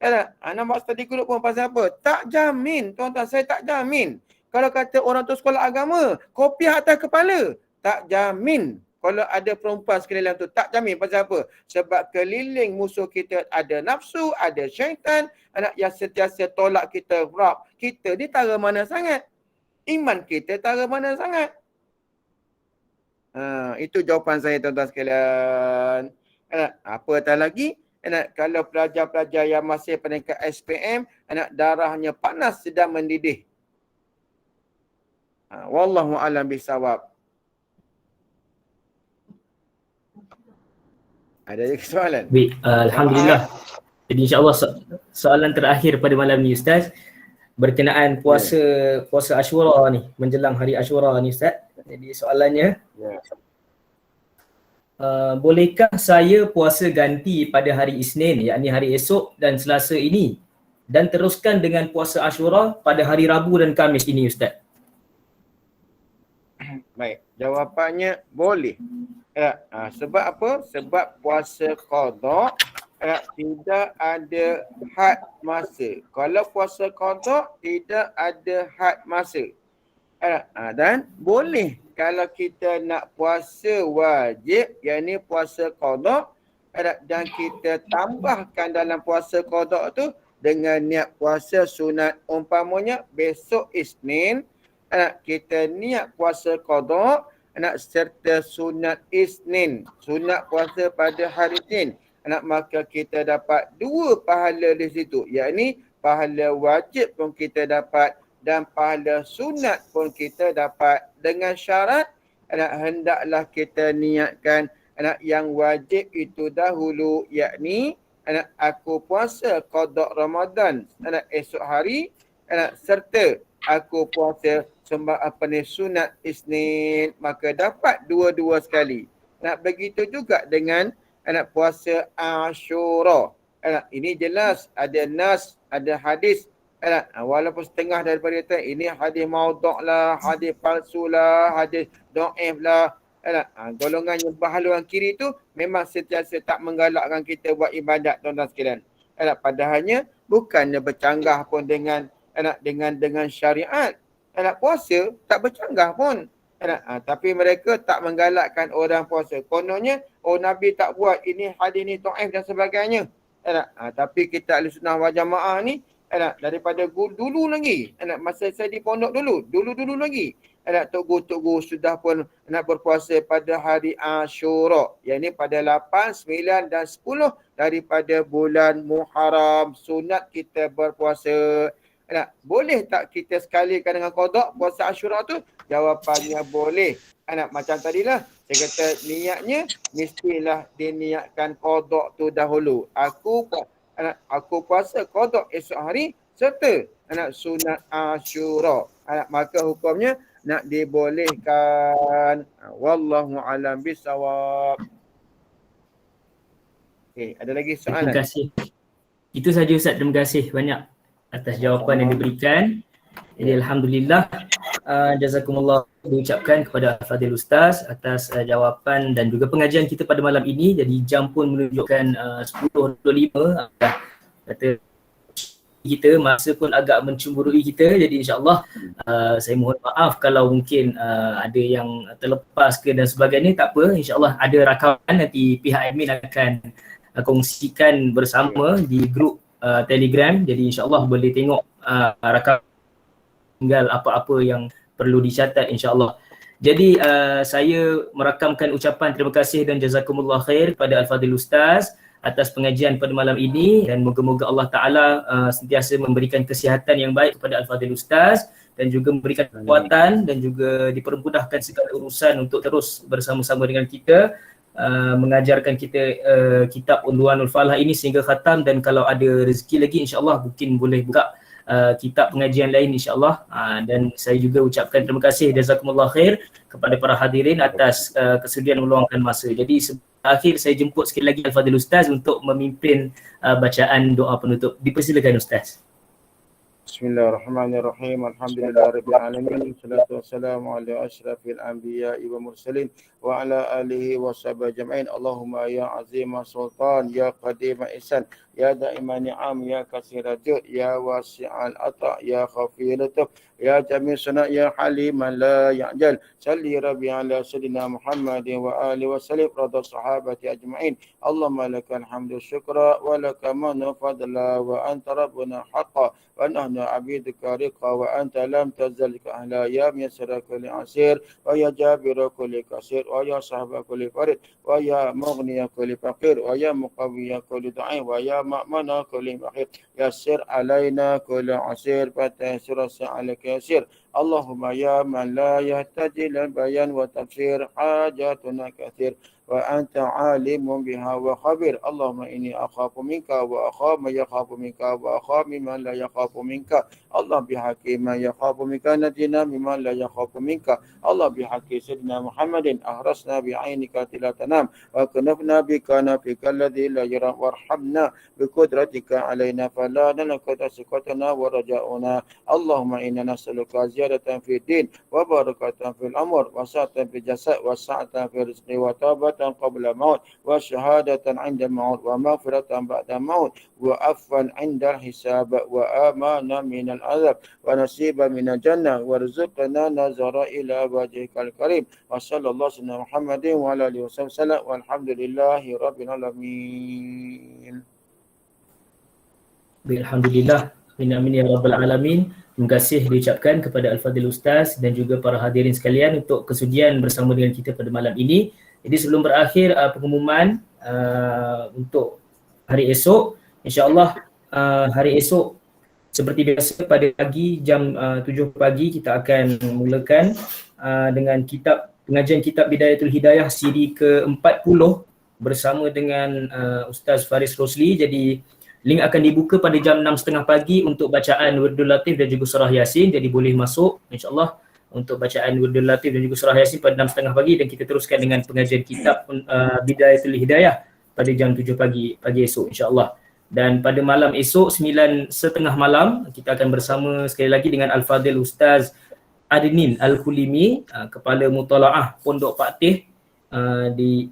[SPEAKER 2] Nak buat study group pun pasal apa? Tak jamin, tuan-tuan. Saya tak jamin. Kalau kata orang tu sekolah agama, kopiah atas kepala. Tak jamin. Kalau ada perempuan sekalian tu, tak jamin. Pasal apa? Sebab keliling musuh kita ada nafsu, ada syaitan, yang sentiasa tolak kita, Rab. Kita ni tara mana sangat? Iman kita tara mana sangat? Itu jawapan saya tuan-tuan sekalian. Apatah lagi, kalau pelajar-pelajar yang masih peringkat SPM, darahnya panas sedang mendidih. Wallahu a'lam bisawab. Ada lagi soalan?
[SPEAKER 1] Baik, Alhamdulillah. Jadi insyaAllah soalan terakhir pada malam ni Ustaz, berkenaan puasa Ashura ni, menjelang hari Ashura ni Ustaz. Jadi soalannya, bolehkah saya puasa ganti pada hari Isnin, yakni hari esok dan Selasa ini, dan teruskan dengan puasa Ashura pada hari Rabu dan Khamis ini Ustaz?
[SPEAKER 2] Baik, jawapannya boleh. Sebab apa? Sebab puasa qada tidak ada had masa. Kalau puasa qada tidak ada had masa. Dan boleh kalau kita nak puasa wajib, yakni puasa qada, dan kita tambahkan dalam puasa qada tu dengan niat puasa sunat. Umpamanya besok Isnin, kita niat puasa qada serta sunat Isnin, sunat puasa pada hari Isnin, maka kita dapat 2 pahala di situ, yakni pahala wajib pun kita dapat, dan pahala sunat pun kita dapat, dengan syarat hendaklah kita niatkan yang wajib itu dahulu, yakni aku puasa qada Ramadan esok hari serta aku puasa sunat Isnin, maka dapat dua-dua sekali. Begitu juga dengan puasa Ashura. Ini jelas ada nas, ada hadis. Walaupun setengah daripada kita ini hadis maudhu' lah, hadis palsu lah, hadis dhaif lah. Golongan yang berhaluan kiri tu memang sentiasa tak menggalakkan kita buat ibadat, tuan-tuan sekalian. Padahalnya bukannya bercanggah pun dengan syariat. Puasa tak bercanggah pun. Tapi mereka tak menggalakkan orang puasa. Kononnya, Nabi tak buat, ini hadis ni dhaif dan sebagainya. Tapi kita Ahlussunnah wal Jamaah ni daripada dulu lagi, masa saya di pondok dulu lagi, Tok Guru sudah pun nak berpuasa pada hari Ashura, yang ini pada 8, 9 dan 10 daripada bulan Muharram. Sunat kita berpuasa. Boleh tak kita sekalikan dengan qada puasa Ashura tu? Jawapannya boleh. Macam tadilah saya kata, niatnya mestilah diniatkan qada tu dahulu. Aku puasa qada esok hari serta sunat Ashura. Maka hukumnya nak dibolehkan. Wallahu alam bisawab. Okey, ada lagi soalan?
[SPEAKER 1] Terima kasih. Itu saja Ustaz. Terima kasih banyak atas jawapan yang diberikan. Jadi alhamdulillah, jazakumullah diucapkan kepada Al-Fadhil Ustaz atas jawapan dan juga pengajian kita pada malam ini. Jadi jam pun menunjukkan 10.25. Kata kita, masa pun agak mencemburui kita. Jadi insyaAllah saya mohon maaf kalau mungkin ada yang terlepas ke dan sebagainya. Tak apa, insyaAllah ada rakaman, nanti pihak admin akan kongsikan bersama di grup Telegram. Jadi insyaAllah boleh tengok rakaman, tinggal apa-apa yang perlu dicatat insyaAllah. Jadi saya merakamkan ucapan terima kasih dan jazakumullah khair kepada Al-Fadhil Ustaz atas pengajian pada malam ini, dan moga-moga Allah Ta'ala sentiasa memberikan kesihatan yang baik kepada Al-Fadhil Ustaz dan juga memberikan kekuatan dan juga dipermudahkan segala urusan untuk terus bersama-sama dengan kita mengajarkan kita kitab Unduanul Falah ini sehingga khatam, dan kalau ada rezeki lagi insyaAllah mungkin boleh buka kitab pengajian lain insyaAllah. Dan saya juga ucapkan terima kasih jazakumullah khair kepada para hadirin atas kesudian meluangkan masa. Jadi akhir saya jemput sekali lagi Al-Fadhil Ustaz untuk memimpin bacaan doa penutup. Dipersilakan Ustaz.
[SPEAKER 2] Bismillahirrahmanirrahim. Alhamdulillahirabbil alamin. Wassalatu wassalamu ala asyrafil anbiya'i wa mursalin wa ala alihi wa sahbihi ajma'in. Allahumma ya azima sultan, ya qadima ihsan, ya da'iman ni'am, ya katsira jud, ya wasi'al ata, ya khafiyal lutuf, ya jami' sana, ya haliman la ya'jal. Salli rabbi ala sayyidina Muhammadin wa alihi wa sallim radha sahabati ajma'in. Allahumma lakal hamdu syukra wa laka manu fadla wa anta rabbuna haqqa wa nahnu abiduka riqa wa anta lam tazal ka ahla ya yasra kulli asir wa ya jabira kulli kasir wa ya sahaba kulli farid wa ya mughniya kulli faqir wa ya muqawwiya kulli da'in wa ya ma'mana kulli mahir yassir alaina kulli asir fatasir sa'alaka yasir. Allahumma ya man la yahtaji lil bayan wa tafsir hajatuna kathir wa anta alimun biha wa khabir. Allahumma inni akhafu minka wa akhafu man yakhafu minka wa akhafu mimman la yakhafu minka. Allah bihaqi man yakhafu minka najina mimman la yakhafu minka. Allah bihaqi sayyidina Muhammadin ahrasna bi'ainika tilatanam wa kunafna bika nafika alladhi la yara warhamna biqudratika alaina fala nalqata siqatana wa raja'una. Allahumma inna nas'aluka ziyadatan fi din wa barakatan fil amr wa sa'atan fi jasad wa sa'atan fi rizqi wa tawbatan qabla maut wa syahadatan 'inda maut wa maghfiratan ba'da maut wa afwan 'inda hisab wa amana min al-'adab wa nasiban min al-jannah warzuqna nazara ila wajhikal karim wa sallallahu alaihi Muhammadin wa ala alihi wasallam walhamdulillahi rabbil alamin.
[SPEAKER 1] Alhamdulillah, amin ya rabbal alamin. Terima kasih diucapkan kepada Al-Fadhil Ustaz dan juga para hadirin sekalian untuk kesudian bersama dengan kita pada malam ini. Jadi sebelum berakhir pengumuman untuk hari esok, insya-Allah hari esok seperti biasa pada pagi jam 7 pagi kita akan mulakan dengan pengajian kitab Bidayatul Hidayah siri ke-40 bersama dengan Ustaz Faris Rosli. Jadi link akan dibuka pada jam 6.30 pagi untuk bacaan Wirdul Latif dan juga Surah Yasin. Jadi boleh masuk insya-Allah untuk bacaan Wirdul Latif dan juga Surah Yasin pada 6.30 pagi, dan kita teruskan dengan pengajian kitab Bidayatul Hidayah pada jam 7 pagi esok insya-Allah. Dan pada malam esok 9.30 malam kita akan bersama sekali lagi dengan Al-Fadhil Ustaz Adnin Al-Kulimi, Kepala Mutalaah Pondok Pak Teh, di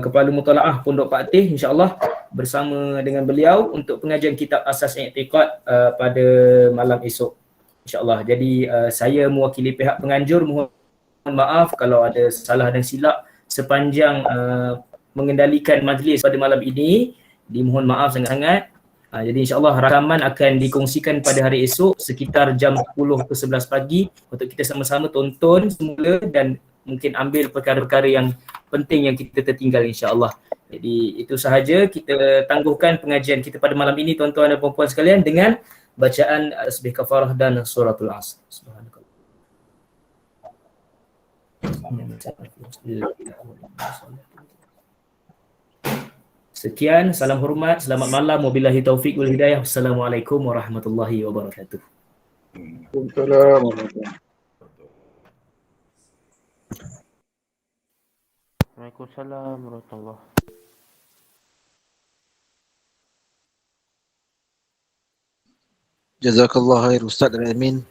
[SPEAKER 1] Kepala Mutalaah Pondok Pak Teh, insya-Allah bersama dengan beliau untuk pengajian kitab Asas I'tiqad pada malam esok insya-Allah. Jadi saya mewakili pihak penganjur mohon maaf kalau ada salah dan silap sepanjang mengendalikan majlis pada malam ini. Dimohon maaf sangat-sangat. Jadi insya-Allah rakaman akan dikongsikan pada hari esok sekitar jam 10 ke 11 pagi untuk kita sama-sama tonton semula dan mungkin ambil perkara-perkara yang penting yang kita tertinggal insya-Allah. Jadi itu sahaja, kita tangguhkan pengajian kita pada malam ini tuan-tuan dan puan-puan sekalian dengan bacaan tasbih kafarah dan suratul asr. Subhanakallah. Sekian, salam hormat, selamat malam, wabillahi taufiq wal hidayah. Wassalamualaikum warahmatullahi wabarakatuh.
[SPEAKER 3] Waalaikumsalam warahmatullahi wabarakatuh.
[SPEAKER 4] Waalaikumsalam warahmatullahi.
[SPEAKER 3] Jazakallah khair Ustaz dan admin.